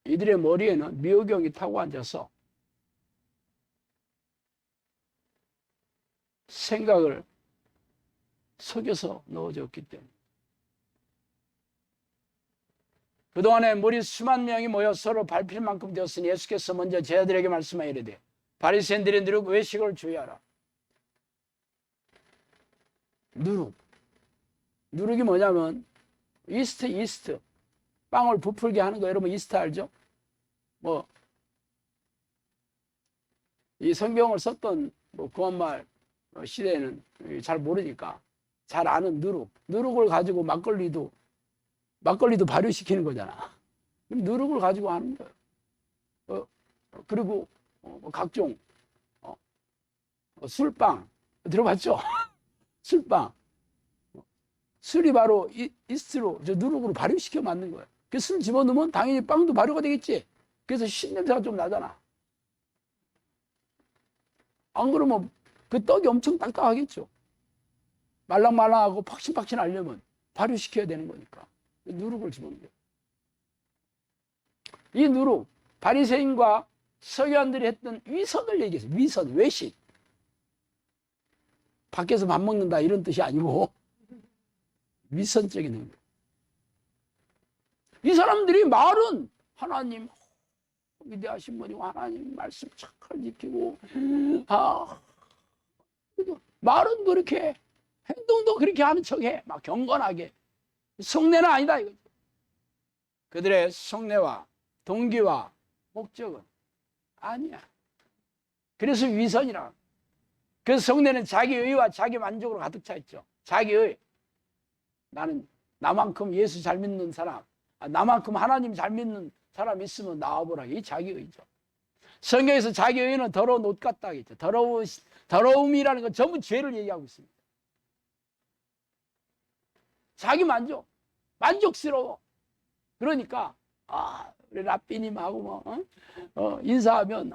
이들의 머리에는 미호경이 타고 앉아서 생각을 속여서 넣어줬기 때문에. 그동안에 무리 수만 명이 모여 서로 밟힐 만큼 되었으니 예수께서 먼저 제자들에게 말씀하여 이르되 바리새인들의 누룩 외식을 주의하라. 누룩이 뭐냐면 이스트 빵을 부풀게 하는 거. 여러분 이스트 알죠? 뭐 이 성경을 썼던 구한말 시대에는 잘 모르니까 잘 아는 누룩을 가지고 막걸리도 발효시키는 거잖아. 누룩을 가지고 하는 거예요. 그리고 각종 술빵 들어봤죠? 술빵. 술이 바로 이스트로 누룩으로 발효시켜 만든 거예요. 그 술 집어넣으면 당연히 빵도 발효가 되겠지. 그래서 신냄새가 좀 나잖아. 안 그러면 그 떡이 엄청 딱딱하겠죠. 말랑말랑하고 팍신팍신하려면 발효시켜야 되는 거니까 누룩을 집어넣는 거예요. 이 누룩, 바리새인과 서기관들이 했던 위선을 얘기했어요. 위선, 외식. 밖에서 밥 먹는다 이런 뜻이 아니고 위선적인 행동. 이 사람들이 말은 하나님 위대하신 분이고 하나님 말씀 잘 지키고 말은 그렇게 행동도 그렇게 하는 척해. 막 경건하게. 속내는 아니다 이거죠. 그들의 속내와 동기와 목적은 아니야. 그래서 위선이라. 그래서 속내는 자기의와 자기 만족으로 가득 차 있죠. 자기의. 나는 나만큼 예수 잘 믿는 사람, 나만큼 하나님 잘 믿는 사람 있으면 나와보라. 이 자기의죠. 성경에서 자기의는 더러운 옷 같다 하겠죠. 더러움이라는 건 전부 죄를 얘기하고 있습니다. 자기 만족, 만족스러워. 그러니까 우리 라삐님하고 인사하면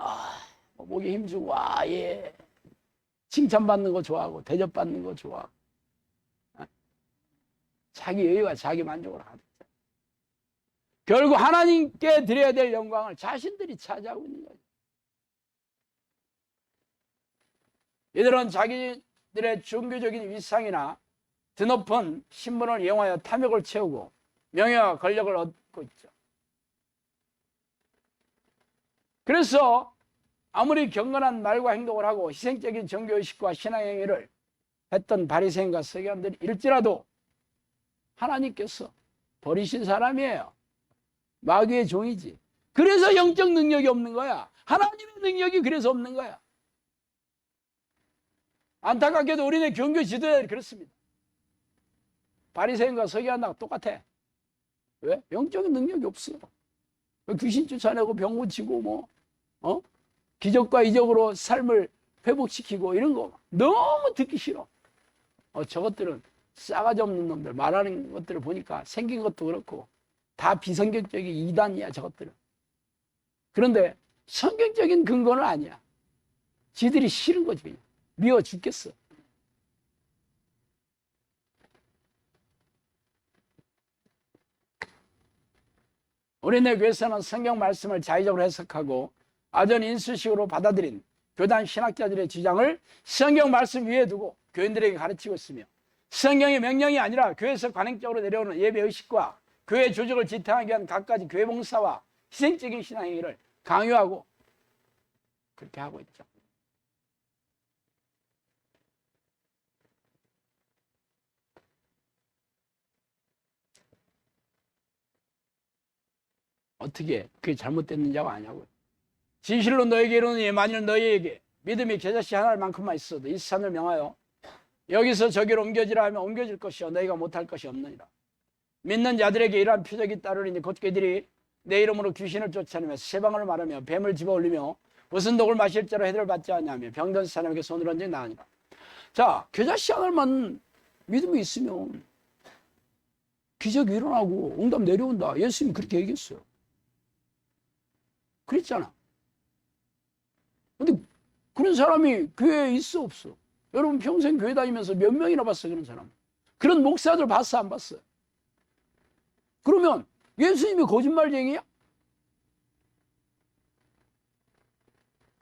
목에 힘주고 예 칭찬받는 거 좋아하고 대접받는 거 좋아하고 자기의와 자기 만족을 하죠. 결국 하나님께 드려야 될 영광을 자신들이 차지하고 있는 거죠. 이들은 자기들의 종교적인 위상이나 드높은 신분을 이용하여 탐욕을 채우고 명예와 권력을 얻고 있죠. 그래서 아무리 경건한 말과 행동을 하고 희생적인 종교의식과 신앙행위를 했던 바리새인과 서기관들이 일지라도 하나님께서 버리신 사람이에요. 마귀의 종이지. 그래서 영적 능력이 없는 거야. 하나님의 능력이 그래서 없는 거야. 안타깝게도 우리네 종교 지도자들이 그렇습니다. 바리새인과 서기관하고 똑같아. 왜? 영적인 능력이 없어. 귀신 쫓아내고 병 고치고 기적과 이적으로 삶을 회복시키고 이런 거 너무 듣기 싫어. 저것들은 싸가지 없는 놈들 말하는 것들을 보니까 생긴 것도 그렇고 다 비성경적인 이단이야 저것들은. 그런데 성경적인 근거는 아니야. 지들이 싫은 거지 그냥. 미워 죽겠어. 우리네 교회에서는 성경 말씀을 자의적으로 해석하고 아전 인수식으로 받아들인 교단 신학자들의 주장을 성경 말씀 위에 두고 교인들에게 가르치고 있으며 성경의 명령이 아니라 교회에서 관행적으로 내려오는 예배의식과 교회 조직을 지탱하기 위한 갖가지 교회 봉사와 희생적인 신앙행위를 강요하고 그렇게 하고 있죠. 어떻게 그게 잘못됐는지가 아냐고요. 진실로 너에게 이르노니 만일 너희에게 믿음이 겨자씨 하나만큼만 있어도 이 산을 명하여 여기서 저기로 옮겨지라 하면 옮겨질 것이요 너희가 못할 것이 없느니라. 믿는 자들에게 이러한 표적이 따르리니 곧 그들이 내 이름으로 귀신을 쫓아내며 세방을 말하며 뱀을 집어올리며 무슨 독을 마실 자로 해를 받지 않냐며 병든 사람에게 손을 얹어 나으니라. 자, 겨자씨 하나만 믿음이 있으면 기적이 일어나고 응답 내려온다. 예수님이 그렇게 얘기했어요. 그랬잖아. 근데 그런 사람이 교회에 있어 없어? 여러분 평생 교회 다니면서 몇 명이나 봤어요 그런 사람? 그런 목사들 봤어 안 봤어요? 그러면 예수님이 거짓말쟁이야?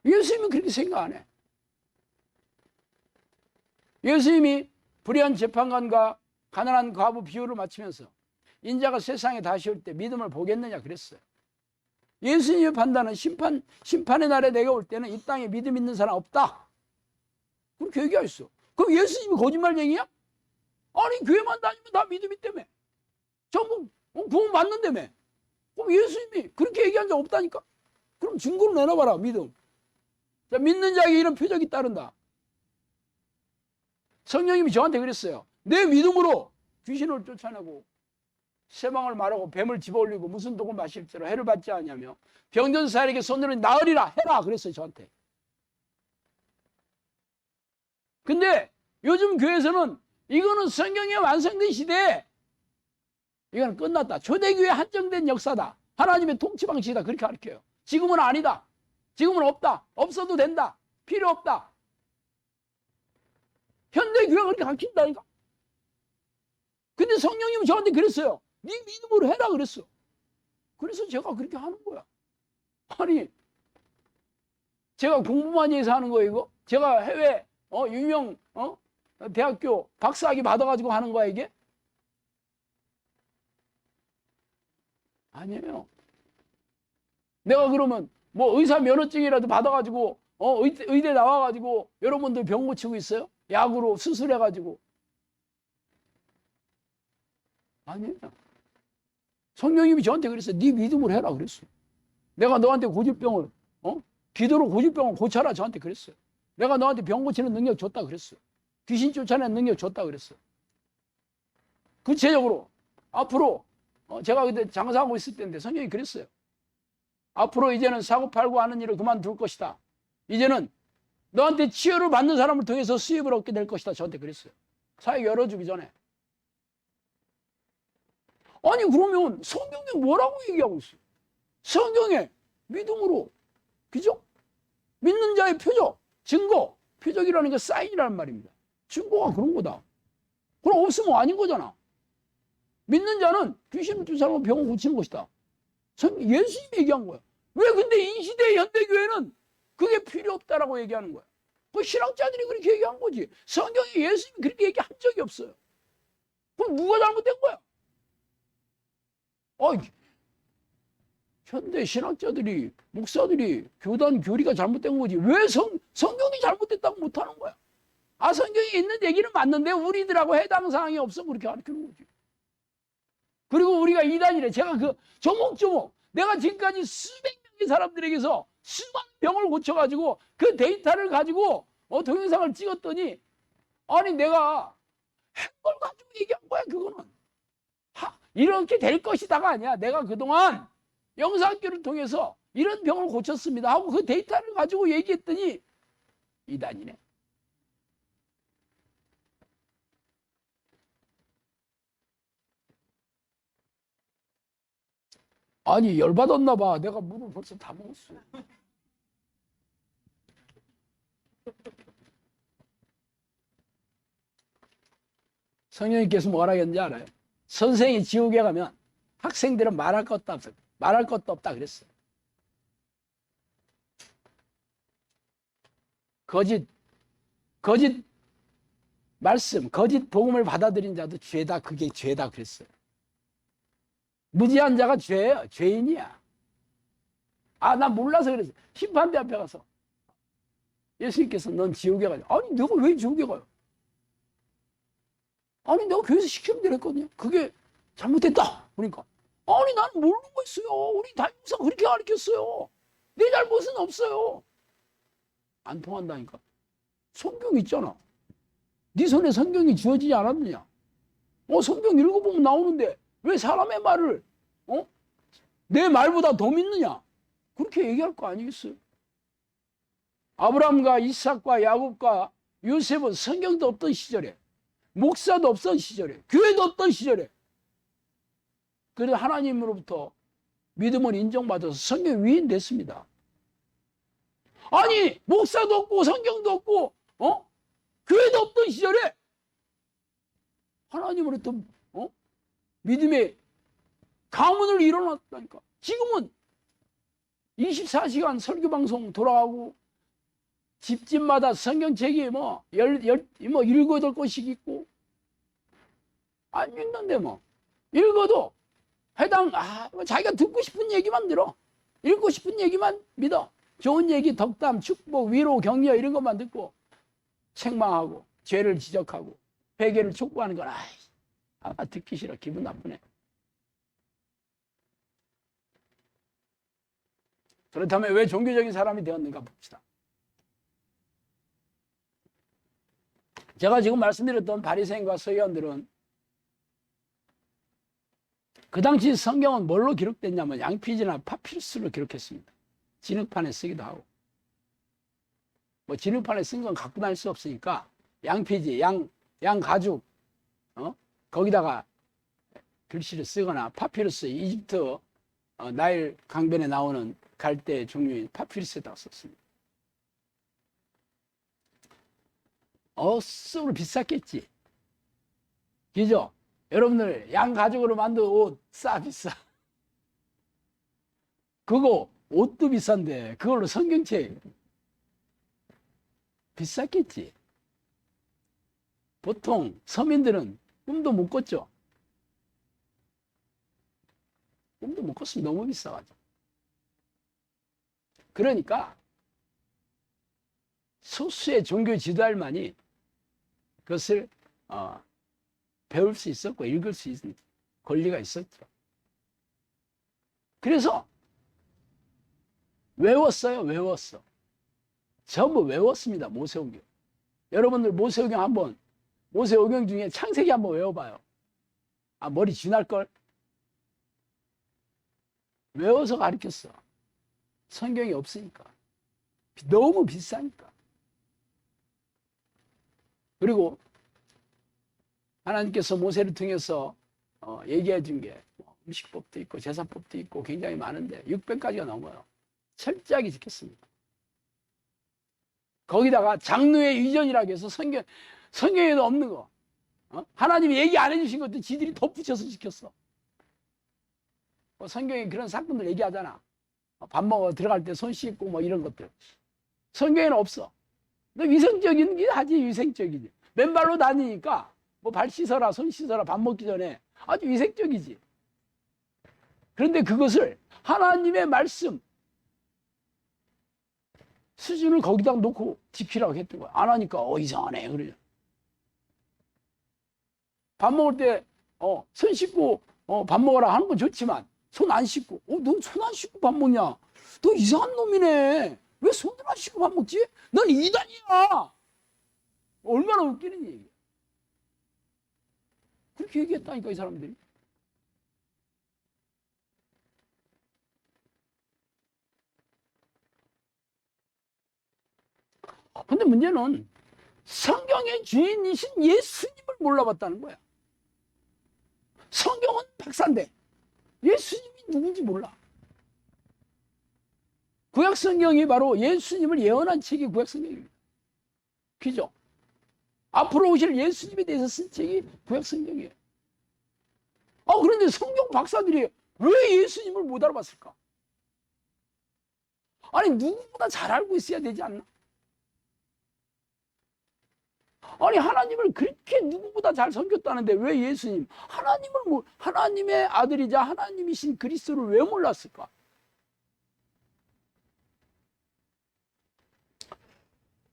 예수님은 그렇게 생각 안 해. 예수님이 불의한 재판관과 가난한 과부 비유를 마치면서 인자가 세상에 다시 올 때 믿음을 보겠느냐 그랬어요. 예수님의 판단은 심판의 날에 내가 올 때는 이 땅에 믿음 있는 사람 없다. 그렇게 얘기하셨어. 그럼 예수님이 거짓말쟁이야? 아니 교회만 다니면 다 믿음 있다며. 전부 구원 받는다며. 그럼 예수님이 그렇게 얘기한 적 없다니까? 그럼 증거를 내놔봐라 믿음. 자, 믿는 자에게 이런 표적이 따른다. 성령님이 저한테 그랬어요. 내 믿음으로 귀신을 쫓아내고 세방을 말하고 뱀을 집어올리고 무슨 독을 마실지로 해를 받지 않냐며 병든 사람에게 손으로 나으리라 해라 그랬어요 저한테. 근데 요즘 교회에서는 이거는 성경에 완성된 시대에 이거는 끝났다. 초대교회 한정된 역사다. 하나님의 통치 방식이다. 그렇게 가르쳐요. 지금은 아니다. 지금은 없다. 없어도 된다. 필요 없다. 현대교회가 그렇게 가르친다니까. 근데 성령님은 저한테 그랬어요. 네 믿음으로 해라 그랬어. 그래서 제가 그렇게 하는 거야. 아니 제가 공부 많이 해서 하는 거 이거? 제가 해외 유명 대학교 박사학위 받아가지고 하는 거야, 이게? 아니에요. 내가 그러면 뭐 의사 면허증이라도 받아가지고 의대 나와가지고 여러분들 병 고치고 있어요? 약으로 수술해가지고. 아니에요. 성령님이 저한테 그랬어요. 네 믿음으로 해라 그랬어요. 내가 너한테 고질병을 기도로 고질병을 고쳐라 저한테 그랬어요. 내가 너한테 병 고치는 능력 줬다 그랬어요. 귀신 쫓아내는 능력 줬다 그랬어요. 구체적으로 앞으로 제가 그때 장사하고 있을 때인데 성령이 그랬어요. 앞으로 이제는 사고팔고 하는 일을 그만둘 것이다. 이제는 너한테 치유를 받는 사람을 통해서 수입을 얻게 될 것이다. 저한테 그랬어요. 사역 열어주기 전에. 아니 그러면 성경에 뭐라고 얘기하고 있어요? 성경에 믿음으로, 그죠? 믿는 자의 표적, 증거. 표적이라는 게 사인이라는 말입니다. 증거가 그런 거다. 그럼 없으면 아닌 거잖아. 믿는 자는 귀신을 준 사람은 병을 고치는 것이다. 예수님이 얘기한 거야. 왜 근데 이 시대의 현대교회는 그게 필요 없다라고 얘기하는 거야. 그 신학자들이 그렇게 얘기한 거지. 성경에 예수님이 그렇게 얘기한 적이 없어요. 그럼 누가 잘못된 거야? 현대 신학자들이, 목사들이, 교단 교리가 잘못된 거지. 왜 성경이 잘못됐다고 못하는 거야? 성경에 있는 얘기는 맞는데 우리들하고 해당 사항이 없어. 그렇게 가르치는 거지. 그리고 우리가 이단이래. 제가 그 조목조목 내가 지금까지 수백 명의 사람들에게서 수많은 병을 고쳐가지고 그 데이터를 가지고 동영상을 찍었더니 아니 내가 한 걸 가지고 얘기한 거야. 그거는 이렇게 될 것이다가 아니야. 내가 그동안 영상교를 통해서 이런 병을 고쳤습니다 하고 그 데이터를 가지고 얘기했더니 이단이네. 아니 열받았나 봐. 내가 물을 벌써 다 먹었어. 성령님께서 뭐라 했는지 알아요? 선생이 지옥에 가면 학생들은 말할 것도 없어. 말할 것도 없다 그랬어요. 거짓 말씀, 거짓 복음을 받아들인 자도 죄다. 그게 죄다 그랬어요. 무지한 자가 죄예요. 죄인이야. 난 몰라서 그랬어. 심판대 앞에 가서 예수님께서 넌 지옥에 가냐. 아니 내가 왜 지옥에 가요? 아니 내가 교회에서 시키면 되랬거든요. 그게 잘못됐다. 그러니까 아니 나는 모르는 거 있어요. 우리 담임사 그렇게 가르쳤어요. 내 잘못은 없어요. 안 통한다니까. 성경 있잖아. 네 손에 성경이 주어지지 않았느냐. 성경 읽어보면 나오는데 왜 사람의 말을 내 말보다 더 믿느냐. 그렇게 얘기할 거 아니겠어요? 아브라함과 이삭과 야곱과 요셉은 성경도 없던 시절에, 목사도 없던 시절에, 교회도 없던 시절에, 그래서 하나님으로부터 믿음을 인정받아서 성경 위인됐습니다. 아니 목사도 없고 성경도 없고 교회도 없던 시절에 하나님으로부터 믿음의 가문을 일어났다니까. 지금은 24시간 설교방송 돌아가고 집집마다 성경책이 뭐 7-8권씩 있고 안 읽는데 뭐 읽어도 해당 자기가 듣고 싶은 얘기만 들어. 읽고 싶은 얘기만 믿어. 좋은 얘기, 덕담, 축복, 위로, 격려 이런 것만 듣고 책망하고 죄를 지적하고 회개를 촉구하는 건 듣기 싫어. 기분 나쁘네. 그렇다면 왜 종교적인 사람이 되었는가 봅시다. 제가 지금 말씀드렸던 바리새인과 서기관들은 그 당시 성경은 뭘로 기록됐냐면 양피지나 파피루스로 기록했습니다. 진흙판에 쓰기도 하고. 뭐 진흙판에 쓴 건 갖고 다닐 수 없으니까 양피지, 양 가죽, 거기다가 글씨를 쓰거나 파피루스, 이집트 나일 강변에 나오는 갈대 종류인 파피루스에다가 썼습니다. 썩으로 비쌌겠지. 그죠? 여러분들 양 가죽으로 만든 옷 비싸. 그거 옷도 비싼데 그걸로 성경책 비쌌겠지. 보통 서민들은 꿈도 못 꿨죠. 꿈도 못 꿨으면 너무 비싸가지고. 그러니까 소수의 종교 지도자만이 그것을 배울 수 있었고 읽을 수 있는 권리가 있었죠. 그래서 외웠어. 전부 외웠습니다. 모세오경. 여러분들 모세오경 한번, 모세오경 중에 창세기 한번 외워봐요. 머리 쥐날걸? 외워서 가르쳤어. 성경이 없으니까. 너무 비싸니까. 그리고 하나님께서 모세를 통해서 얘기해 준 게 음식법도 있고 제사법도 있고 굉장히 많은데 600가지가 나온 거예요. 철저하게 지켰습니다. 거기다가 장로의 위전이라고 해서 성경에도 없는 거, 하나님이 얘기 안 해주신 것도 지들이 덧붙여서 지켰어. 성경에 그런 사건들 얘기하잖아. 밥 먹어 들어갈 때 손 씻고 뭐 이런 것들. 성경에는 없어. 근데 위생적인 게 아주 위생적이지. 맨발로 다니니까 뭐 발 씻어라, 손 씻어라, 밥 먹기 전에 아주 위생적이지. 그런데 그것을 하나님의 말씀 수준을 거기다 놓고 지키라고 했던 거야. 안 하니까 이상하네 그러죠. 밥 먹을 때 손 씻고 밥 먹어라 하는 건 좋지만 손 안 씻고 너 손 안 씻고 밥 먹냐? 너 이상한 놈이네. 왜 손을 안 씻고 밥 먹지? 넌 이단이야. 얼마나 웃기는 얘기야. 그렇게 얘기했다니까 이 사람들이. 근데 문제는 성경의 주인이신 예수님을 몰라봤다는 거야. 성경은 박사인데 예수님이 누군지 몰라. 구약성경이 바로 예수님을 예언한 책이 구약성경입니다. 그죠? 앞으로 오실 예수님에 대해서 쓴 책이 구약성경이에요. 그런데 성경 박사들이 왜 예수님을 못 알아봤을까? 아니 누구보다 잘 알고 있어야 되지 않나? 아니 하나님을 그렇게 누구보다 잘 섬겼다는데 왜 예수님, 하나님의 아들이자 하나님이신 그리스도를 왜 몰랐을까?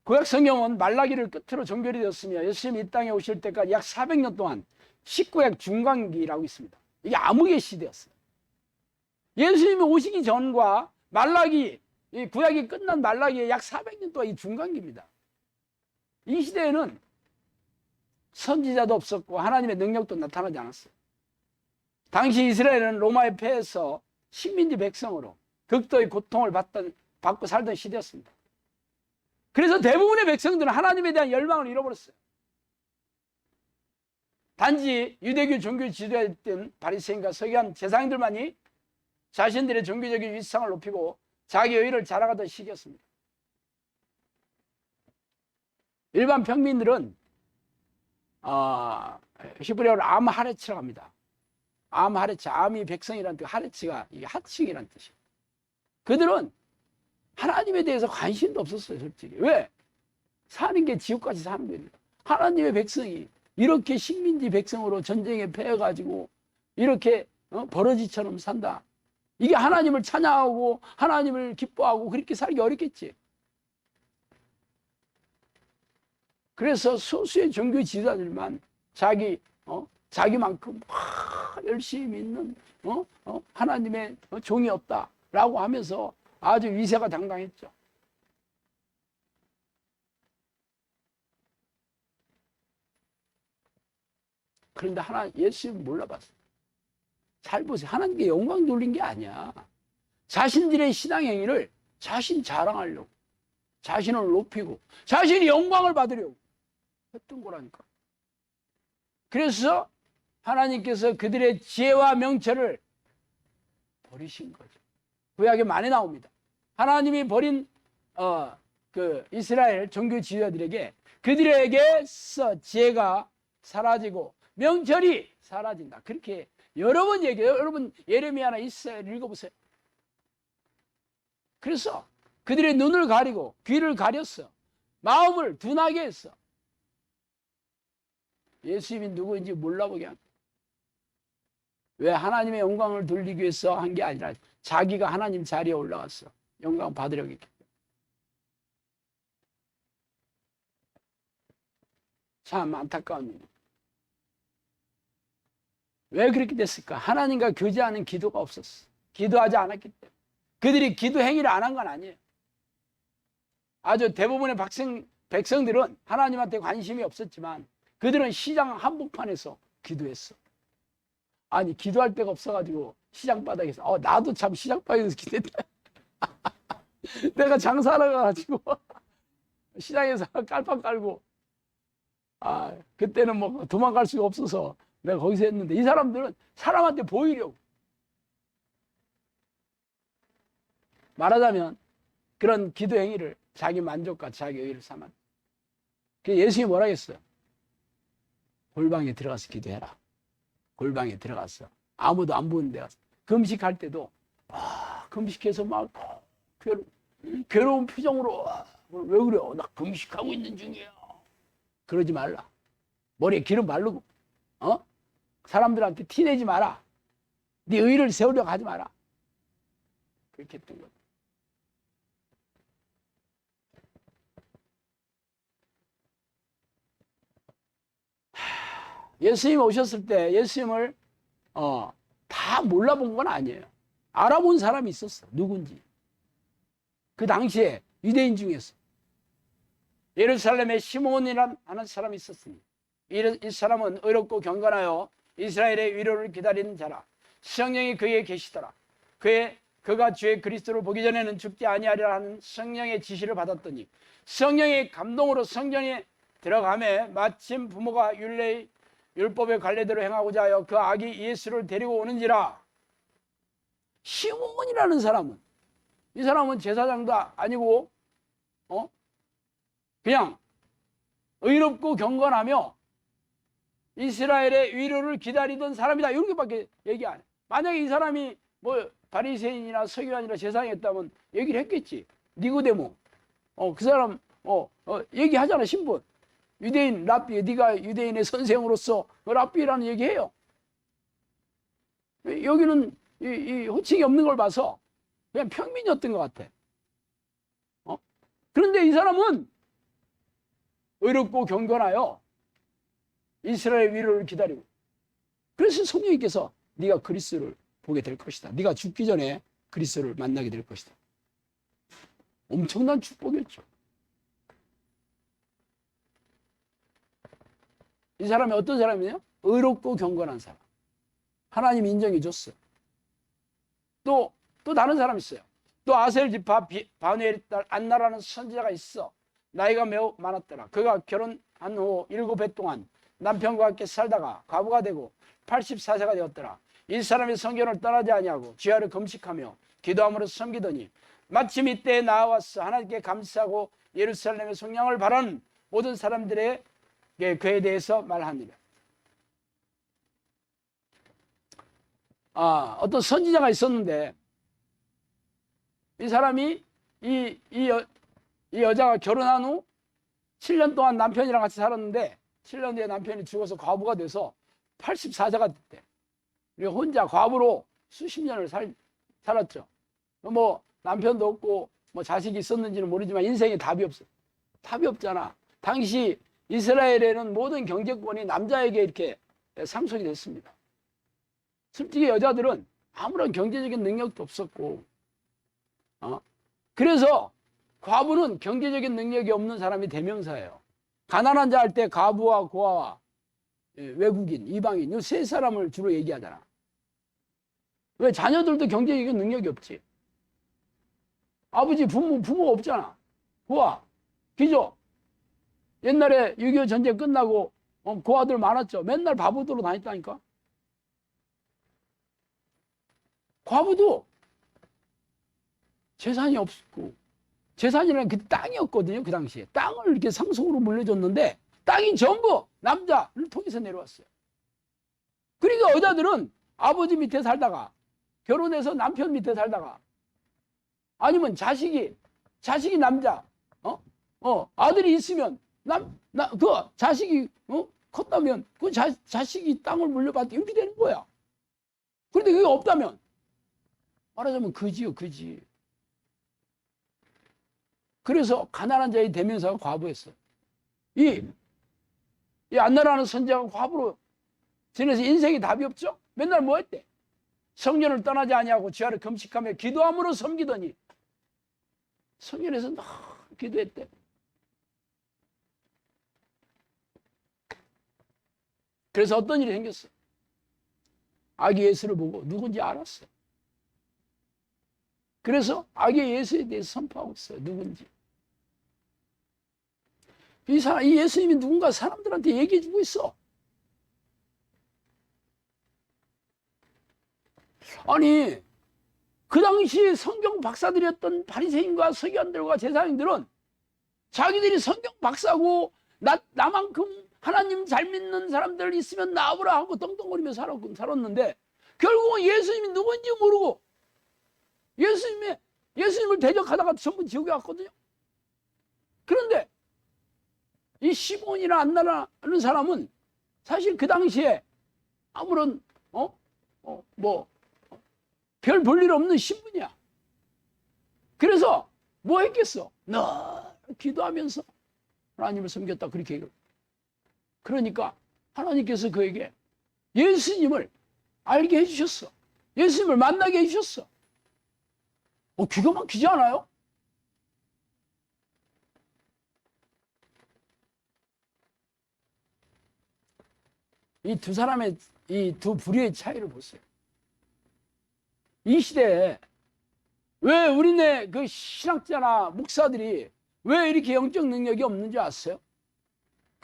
구약 성경은 말라기를 끝으로 종결이 되었으며 예수님이 이 땅에 오실 때까지 약 400년 동안 19약 중간기라고 있습니다. 이게 암흑의 시대였어요. 예수님이 오시기 전과 말라기, 이 구약이 끝난 말라기에 약 400년 동안 이 중간기입니다. 이 시대에는 선지자도 없었고 하나님의 능력도 나타나지 않았어요. 당시 이스라엘은 로마의 패에서 식민지 백성으로 극도의 고통을 받고 살던 시대였습니다. 그래서 대부분의 백성들은 하나님에 대한 열망을 잃어버렸어요. 단지 유대교 종교 지도자였던 바리새인과 서기관 제사장들만이 자신들의 종교적인 위상을 높이고 자기 의의를 자랑하던 시기였습니다. 일반 평민들은 히브리어로 암하레츠라고 합니다. 암하레츠, 암이 백성이라는 뜻, 하레츠가 이게 하층이라는 뜻이에요. 그들은 하나님에 대해서 관심도 없었어요, 솔직히. 왜? 사는 게 지옥같이 사는 겁니다. 하나님의 백성이 이렇게 식민지 백성으로 전쟁에 패해가지고 이렇게 버러지처럼 산다. 이게 하나님을 찬양하고 하나님을 기뻐하고 그렇게 살기 어렵겠지. 그래서 소수의 종교 지도자들만 자기만큼 열심히 믿는 하나님의 종이었다라고 하면서 아주 위세가 당당했죠. 그런데 예수님은 몰라봤어요. 잘 보세요. 하나님께 영광 돌린 게 아니야. 자신들의 신앙 행위를 자신 자랑하려고, 자신을 높이고 자신이 영광을 받으려고 했던 거라니까. 그래서 하나님께서 그들의 지혜와 명철을 버리신 거죠. 구약에 많이 나옵니다. 하나님이 버린 그 이스라엘 종교 지도자들에게 그들에게서 지혜가 사라지고 명철이 사라진다. 그렇게 여러 번 얘기해요. 여러분 예레미야나 이사야를 읽어보세요. 그래서 그들의 눈을 가리고 귀를 가렸어. 마음을 둔하게 했어. 예수님이 누구인지 몰라보게 합니다. 왜? 하나님의 영광을 돌리기 위해서 한 게 아니라 자기가 하나님 자리에 올라갔어. 영광 받으려고 했기 때문에. 참 안타까운 일이에요. 왜 그렇게 됐을까? 하나님과 교제하는 기도가 없었어. 기도하지 않았기 때문에. 그들이 기도 행위를 안 한 건 아니에요. 아주 대부분의 백성들은 하나님한테 관심이 없었지만 그들은 시장 한복판에서 기도했어. 아니, 기도할 데가 없어가지고 시장 바닥에서 나도 참 시장 바닥에서 기도했다. 내가 장사하러 가가지고 시장에서 깔빵 깔고 그때는 뭐 도망갈 수가 없어서 내가 거기서 했는데, 이 사람들은 사람한테 보이려고, 말하자면 그런 기도 행위를 자기 만족과 자기 의를 삼았. 그래서 예수님이 뭐라 했어요? 골방에 들어가서 기도해라. 골방에 들어가서 아무도 안 보는 데 가서 금식할 때도 금식해서 막 괴로운 표정으로 왜 그래요? 나 금식하고 있는 중이에요. 그러지 말라. 머리에 기름 바르고 사람들한테 티내지 마라. 네 의를 세우려고 하지 마라. 그렇게 했던 거죠. 예수님 오셨을 때 예수님을 다 몰라본 건 아니에요. 알아본 사람이 있었어. 누군지. 그 당시에 유대인 중에서 예루살렘에 시몬이라는 하는 사람이 있었습니다. 이 사람은 의롭고 경건하여 이스라엘의 위로를 기다리는 자라. 성령이 그에게 계시더라. 그가 주의 그리스도를 보기 전에는 죽지 아니하리라 하는 성령의 지시를 받았더니 성령의 감동으로 성전에 들어가매 마침 부모가 율법의 관례대로 행하고자 하여 그 아기 예수를 데리고 오는지라. 시몬이라는 사람은, 이 사람은 제사장도 아니고 그냥 의롭고 경건하며 이스라엘의 위로를 기다리던 사람이다. 이렇게밖에 얘기 안 해. 만약에 이 사람이 뭐 바리새인이나 서기관이나 제사장이었다면 얘기를 했겠지. 니고데모, 그 사람 얘기하잖아. 신분 유대인 랍비, 네가 유대인의 선생으로서 랍비라는 얘기해요. 여기는 이 호칭이 없는 걸 봐서 그냥 평민이었던 것 같아. 그런데 이 사람은 의롭고 경건하여 이스라엘 위로를 기다리고, 그래서 성령님께서 네가 그리스도를 보게 될 것이다. 네가 죽기 전에 그리스도를 만나게 될 것이다. 엄청난 축복이었죠. 이 사람이 어떤 사람이에요? 의롭고 경건한 사람. 하나님 인정해 줬어요. 또 다른 사람 있어요. 또 아셀 지파 바누엘의 딸 안나라는 선지자가 있어. 나이가 매우 많았더라. 그가 결혼한 후 7해 동안 남편과 함께 살다가 과부가 되고 84세가 되었더라. 이 사람이 성경을 떠나지 아니하고 주야를 금식하며 기도함으로 섬기더니 마침 이때에 나와서 하나님께 감사하고 예루살렘의 성령을 바라는 모든 사람들의 그에 대해서 말하니라. 어떤 선지자가 있었는데 이 사람이 이 여자가 결혼한 후 7년 동안 남편이랑 같이 살았는데 7년 뒤에 남편이 죽어서 과부가 돼서 84세가 됐대. 그리고 혼자 과부로 수십 년을 살았죠. 뭐 남편도 없고 뭐 자식이 있었는지는 모르지만 인생에 답이 없어. 답이 없잖아. 당시 이스라엘에는 모든 경제권이 남자에게 이렇게 상속이 됐습니다. 솔직히 여자들은 아무런 경제적인 능력도 없었고, 그래서 과부는 경제적인 능력이 없는 사람이 대명사예요. 가난한 자 할 때 과부와 고아와 외국인, 이방인, 이 세 사람을 주로 얘기하잖아. 왜? 자녀들도 경제적인 능력이 없지. 아버지, 부모가 없잖아. 고아, 기죠. 옛날에 6.25 전쟁 끝나고 고아들 많았죠. 맨날 바보들로 다녔다니까. 과부도 재산이 없고, 재산이라는 그 땅이었거든요. 그 당시에 땅을 이렇게 상속으로 물려줬는데 땅이 전부 남자를 통해서 내려왔어요. 그러니까 여자들은 아버지 밑에 살다가 결혼해서 남편 밑에 살다가, 아니면 자식이 남자, 아들이 있으면 그 자식이 컸다면 그 자식이 땅을 물려받고 이렇게 되는 거야. 그런데 그게 없다면 말하자면 거지요, 거지. 그래서 가난한 자의 대명사가 과부였어요. 이 안나라는 선지자가 과부로 지내서 인생에 답이 없죠. 맨날 뭐 했대? 성전을 떠나지 아니하고 지하를 금식하며 기도함으로 섬기더니 성전에서 늘 기도했대. 그래서 어떤 일이 생겼어? 아기 예수를 보고 누군지 알았어. 그래서 아기 예수에 대해서 선포하고 있어요. 누군지. 이 예수님이 누군가 사람들한테 얘기해주고 있어. 아니, 그 당시 성경 박사들이었던 바리새인과 서기관들과 제사장들은 자기들이 성경 박사고 나만큼 하나님 잘 믿는 사람들 있으면 나오라 하고 떵떵거리며 살았는데 결국은 예수님이 누군지 모르고 예수님을 대적하다가 전부 지옥에 갔거든요. 그런데 이 시몬이나 안나라는 사람은 사실 그 당시에 아무런 별 볼 일 없는 신분이야. 그래서 뭐 했겠어? 늘 기도하면서 하나님을 섬겼다 그렇게 얘기를. 그러니까 하나님께서 그에게 예수님을 알게 해주셨어. 예수님을 만나게 해주셨어. 기가 막히지 않아요? 이 두 사람의 이 두 부류의 차이를 보세요. 이 시대에 왜 우리네 그 신학자나 목사들이 왜 이렇게 영적 능력이 없는지 아세요?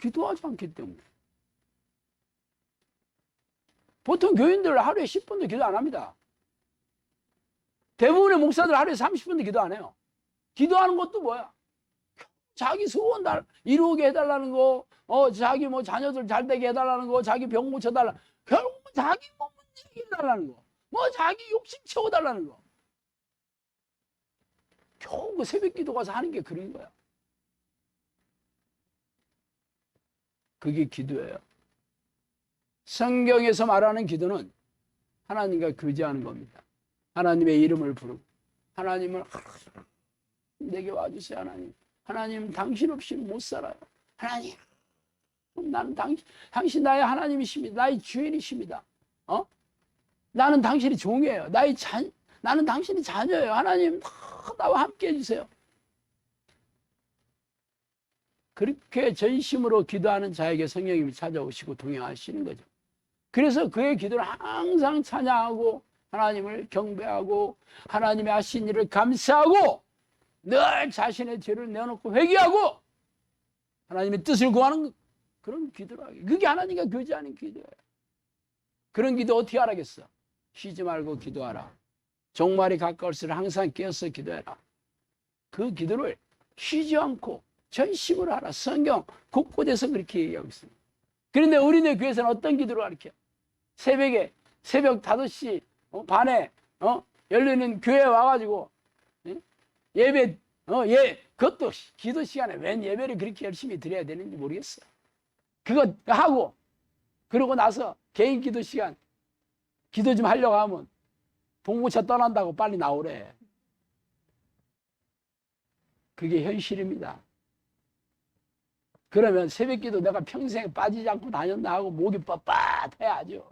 기도하지 않기 때문에. 보통 교인들 하루에 10분도 기도 안 합니다. 대부분의 목사들 하루에 30분도 기도 안 해요. 기도하는 것도 뭐야? 자기 소원 이루게 해달라는 거, 자기 뭐 자녀들 잘 되게 해달라는 거, 자기 병 고쳐달라. 결국 자기 뭐 문제 해달라는 거, 뭐 자기 욕심 채워달라는 거. 겨우 그 새벽 기도 가서 하는 게 그런 거야. 그게 기도예요. 성경에서 말하는 기도는 하나님과 교제하는 겁니다. 하나님의 이름을 부르고 하나님을 내게 와주세요. 하나님 당신 없이 못 살아요. 하나님 나는 당신 나의 하나님이십니다. 나의 주인이십니다. 나는 당신의 종이에요. 나는 당신의 자녀예요. 하나님 나와 함께 해주세요. 그렇게 전심으로 기도하는 자에게 성령님이 찾아오시고 동행하시는 거죠. 그래서 그의 기도를 항상 찬양하고 하나님을 경배하고 하나님의 하신 일을 감사하고 늘 자신의 죄를 내어놓고 회개하고 하나님의 뜻을 구하는 그런 기도를 하게. 그게 하나님과 교제하는 기도예요. 그런 기도 어떻게 하라겠어? 쉬지 말고 기도하라. 종말이 가까울수록 항상 깨어서 기도해라. 그 기도를 쉬지 않고 전심으로 하라. 성경 곳곳에서 그렇게 얘기하고 있습니다. 그런데 우리네 교회에서는 어떤 기도를 가르쳐? 새벽 5시 반에 열리는 교회에 와가지고 예배 그것도 기도 시간에 웬 예배를 그렇게 열심히 드려야 되는지 모르겠어요. 그거 하고 그러고 나서 개인 기도 시간 기도 좀 하려고 하면 봉고차 떠난다고 빨리 나오래. 그게 현실입니다. 그러면 새벽기도 내가 평생 빠지지 않고 다녔나 하고 목이 빳빳해야죠.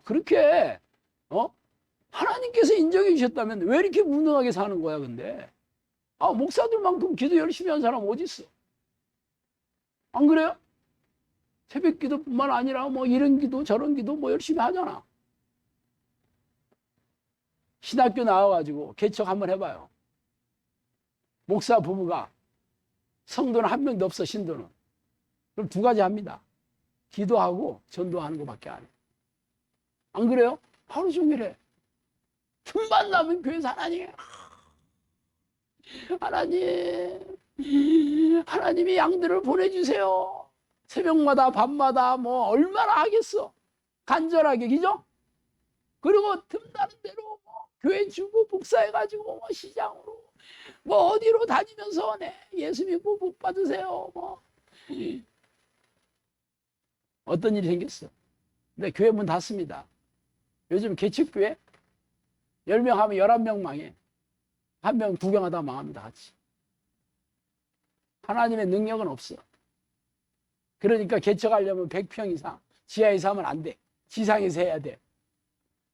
그렇게 하나님께서 인정해 주셨다면 왜 이렇게 무능하게 사는 거야? 근데 목사들만큼 기도 열심히 하는 사람 어디 있어? 안 그래요? 새벽기도뿐만 아니라 뭐 이런 기도 저런 기도 뭐 열심히 하잖아. 신학교 나와가지고 개척 한번 해봐요. 목사 부부가 성도는 한 명도 없어. 신도는. 그럼 두 가지 합니다. 기도하고 전도하는 것밖에 안 해. 안 그래요? 하루 종일 해. 틈만 나면 교회에서 하나님이 양들을 보내주세요. 새벽마다 밤마다 뭐 얼마나 하겠어. 간절하게. 그죠? 그리고 틈나는 대로 뭐 교회 주부 복사해가지고 뭐 시장으로 뭐 어디로 다니면서 예수 믿고 복 받으세요. 뭐 어떤 일이 생겼어? 근데 교회 문 닫습니다. 요즘 개척교회 10명 하면 11명 망해. 1명, 2명 하다 망합니다. 같이. 하나님의 능력은 없어. 그러니까 개척하려면 100평 이상, 지하에서 하면 안 돼. 지상에서 해야 돼.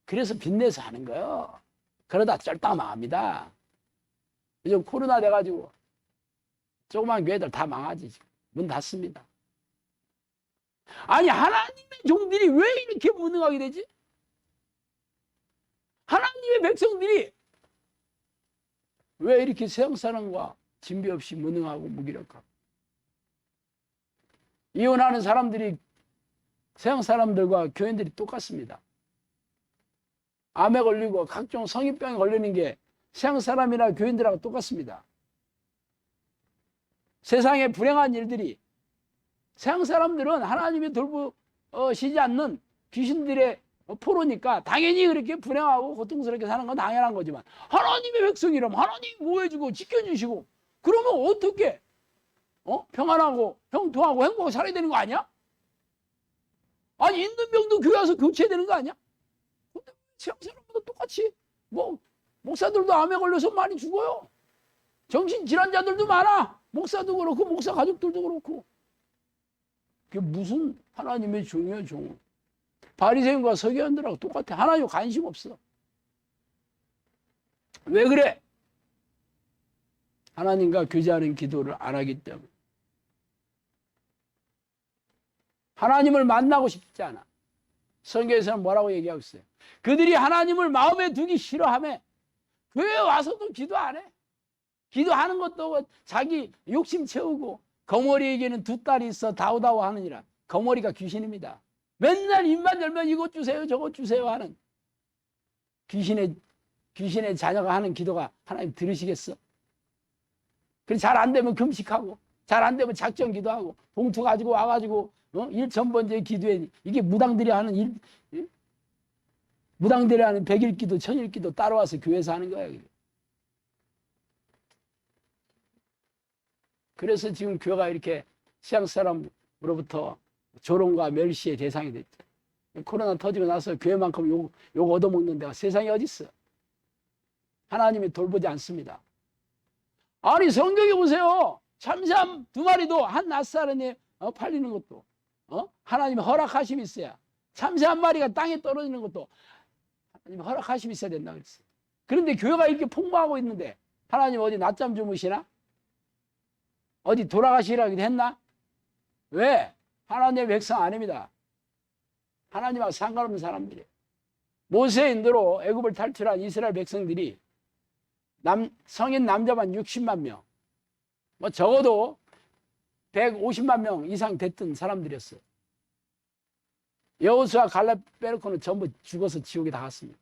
그래서 빚내서 하는 거예요. 그러다 쫄딱 망합니다. 요즘 코로나 돼가지고 조그만 교회들 다 망하지. 지금. 문 닫습니다. 아니, 하나님의 종들이 왜 이렇게 무능하게 되지? 하나님의 백성들이 왜 이렇게 세상 사람과 진비 없이 무능하고 무기력하고? 이혼하는 사람들이 세상 사람들과 교인들이 똑같습니다. 암에 걸리고 각종 성인병에 걸리는 게 세상 사람이나 교인들하고 똑같습니다. 세상에 불행한 일들이, 세상 사람들은 하나님이 돌보시지 않는 귀신들의 포로니까 당연히 그렇게 불행하고 고통스럽게 사는 건 당연한 거지만, 하나님의 백성이라면 하나님이 보호해주고 지켜주시고 그러면 어떻게 평안하고 형통하고 행복하게 살아야 되는 거 아니야? 아니, 있는 병도 교회 와서 교체해야 되는 거 아니야? 근데 세상 사람보다 똑같이 목사들도 암에 걸려서 많이 죽어요. 정신질환자들도 많아. 목사도 그렇고 목사 가족들도 그렇고. 그게 무슨 하나님의 종이야, 종. 바리새인과 서기관들하고 똑같아. 하나님 관심 없어. 왜 그래? 하나님과 교제하는 기도를 안 하기 때문에. 하나님을 만나고 싶지 않아. 성경에서는 뭐라고 얘기하고 있어요? 그들이 하나님을 마음에 두기 싫어하며 교회에 와서도 기도 안 해. 기도하는 것도 자기 욕심 채우고, 거머리에게는 두 딸이 있어 다우다우 하느니라. 거머리가 귀신입니다. 맨날 입만 열면 이것 주세요 저것 주세요 하는 귀신의 자녀가 하는 기도가 하나님 들으시겠어? 그래서 잘 안 되면 금식하고, 잘 안 되면 작정 기도하고, 봉투 가지고 와가지고 일천번째 기도해. 이게 무당들이 하는 무당들이 하는 100일 기도, 1000일 기도 따라와서 교회에서 하는 거야. 그래서 지금 교회가 이렇게 세상 사람으로부터 조롱과 멸시의 대상이 됐죠. 코로나 터지고 나서 교회만큼 욕 얻어먹는 데가 세상에 어디 있어? 하나님이 돌보지 않습니다. 아니, 성경에 보세요. 참새암 2마리도 한 낫사람에 팔리는 것도 하나님의 허락하심이 있어야. 참새 1마리가 땅에 떨어지는 것도 하나님의 허락하심이 있어야 된다 그랬어요. 그런데 교회가 이렇게 폭망하고 있는데 하나님 어디 낮잠 주무시나? 어디 돌아가시라고 했나? 왜? 하나님의 백성 아닙니다. 하나님하고 상관없는 사람들이에요. 모세의 인도로 애굽을 탈출한 이스라엘 백성들이 성인 남자만 60만 명, 적어도 150만 명 이상 됐던 사람들이었어요. 여호수아 갈렙 빼놓고는 전부 죽어서 지옥에 다 갔습니다.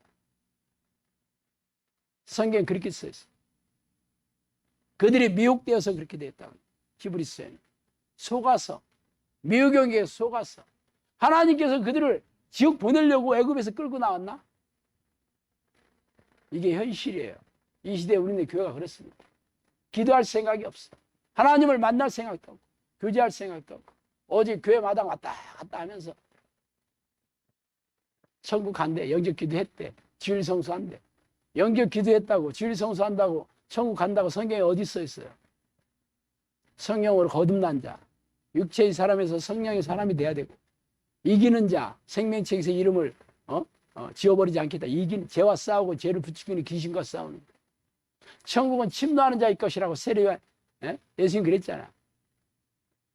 성경에 그렇게 써있어요. 그들이 미혹되어서 그렇게 됐다고. 히브리서에는 속아서, 미혹에 속아서. 하나님께서 그들을 지옥 보내려고 애굽에서 끌고 나왔나? 이게 현실이에요. 이 시대에 우리네 교회가 그렇습니다. 기도할 생각이 없어. 하나님을 만날 생각도 없고, 교제할 생각도 없고, 오직 교회 마당 왔다 갔다 하면서 천국 간대, 영접 기도했대, 주일 성수한대. 영접 기도했다고, 주일 성수한다고 천국 간다고 성경에 어디 써 있어요? 성령으로 거듭난 자, 육체의 사람에서 성령의 사람이 돼야 되고, 이기는 자, 생명책에서 이름을 지워버리지 않겠다. 이기는, 죄와 싸우고 죄를 부추기는 귀신과 싸우는 거. 천국은 침노하는 자일 것이라고 세례요한 예수님 그랬잖아.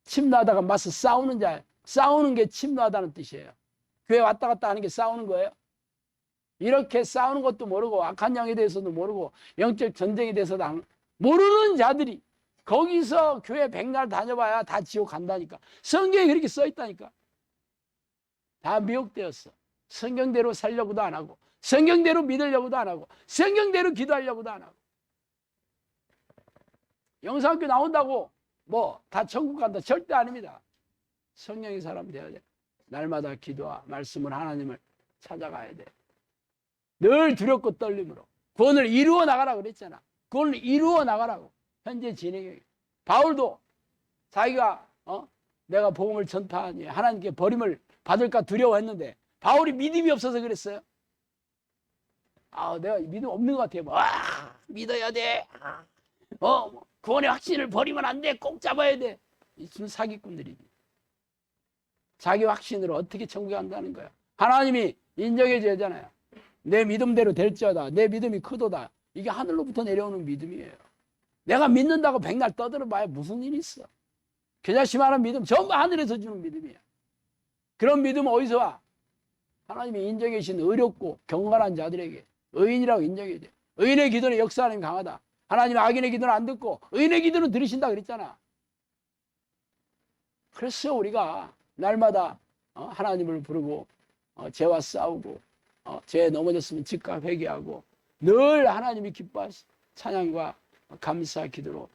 침노하다가 맞서 싸우는 자, 싸우는 게 침노하다는 뜻이에요. 교회 왔다 갔다 하는 게 싸우는 거예요. 이렇게 싸우는 것도 모르고, 악한 영에 대해서도 모르고, 영적 전쟁에 대해서도 모르는 자들이 거기서 교회 100날 다녀봐야 다 지옥 간다니까. 성경에 그렇게 써있다니까. 다 미혹되었어. 성경대로 살려고도 안 하고, 성경대로 믿으려고도 안 하고, 성경대로 기도하려고도 안 하고. 영상학교 나온다고 다 천국 간다? 절대 아닙니다. 성령의 사람 되어야 돼. 날마다 기도와 말씀을, 하나님을 찾아가야 돼. 늘 두렵고 떨림으로 구원을 이루어 나가라고 그랬잖아. 구원을 이루어 나가라고. 현재 진행해. 바울도 자기가 내가 복음을 전파하니 하나님께 버림을 받을까 두려워했는데 바울이 믿음이 없어서 그랬어요. 내가 믿음 없는 것 같아요. 믿어야 돼. 구원의 확신을 버리면 안 돼. 꼭 잡아야 돼. 이 사기꾼들이지. 자기 확신으로 어떻게 천국에 간다는 거야. 하나님이 인정해 줘야잖아요. 내 믿음대로 될지어다. 내 믿음이 크도다. 이게 하늘로부터 내려오는 믿음이에요. 내가 믿는다고 백날 떠들어봐야 무슨 일이 있어. 겨자씨만한 믿음 전부 하늘에서 주는 믿음이야. 그런 믿음은 어디서 와? 하나님이 인정해 주신 의롭고 경건한 자들에게 의인이라고 인정해 줘. 의인의 기도는 역사 하나님 강하다. 하나님 악인의 기도는 안 듣고 의인의 기도는 들으신다 그랬잖아. 그래서 우리가 날마다 하나님을 부르고 죄와 싸우고 죄에 넘어졌으면 즉각 회개하고 늘 하나님이 기뻐하시 찬양과 감사 기도로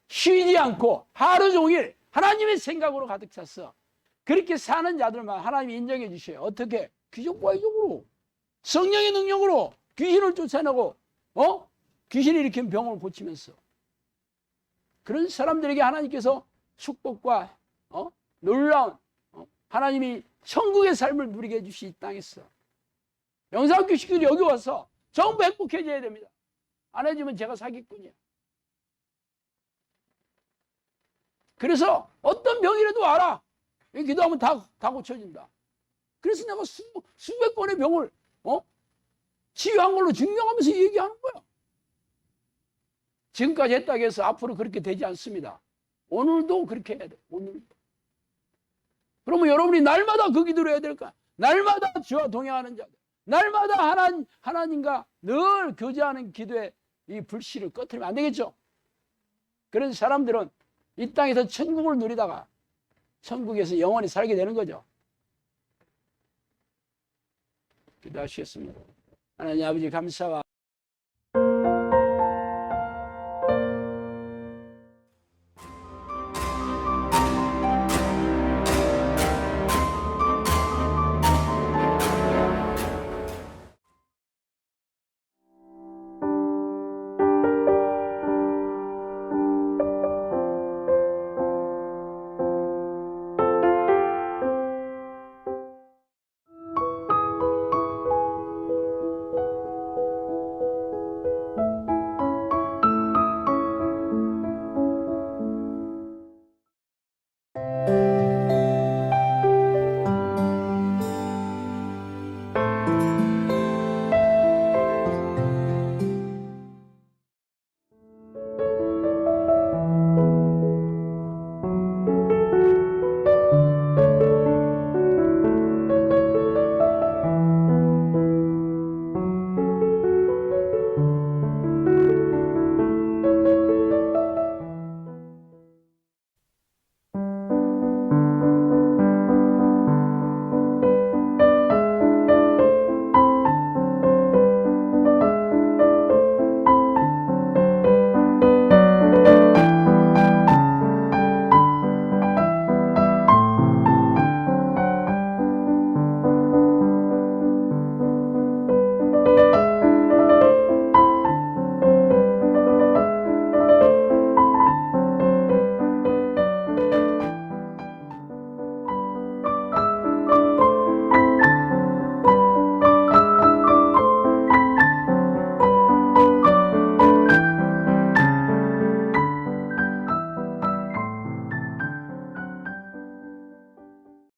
쉬지 않고 하루 종일 하나님의 생각으로 가득 찼어. 그렇게 사는 자들만 하나님이 인정해 주셔요. 어떻게? 기적과이적으로 성령의 능력으로 귀신을 쫓아내고 귀신이 일으킨 병을 고치면서 그런 사람들에게 하나님께서 축복과 놀라운 하나님이 천국의 삶을 누리게 해주시 이 땅에서 영상학교 식구들이 여기 와서 전부 행복해져야 됩니다. 안 해주면 제가 사기꾼이야. 그래서 어떤 병이라도 알아. 기도하면 다 고쳐진다. 그래서 내가 수백 건의 병을 치유한 걸로 증명하면서 얘기하는 거야. 지금까지 했다고 해서 앞으로 그렇게 되지 않습니다. 오늘도 그렇게 해야 돼. 오늘도. 그러면 여러분이 날마다 그 기도를 해야 될까? 날마다 주와 동행하는 자들. 날마다 하나님과 늘 교제하는 기도의 이 불씨를 꺼트리면 안 되겠죠? 그런 사람들은 이 땅에서 천국을 누리다가 천국에서 영원히 살게 되는 거죠. 기도하시겠습니다. 하나님 아버지 감사와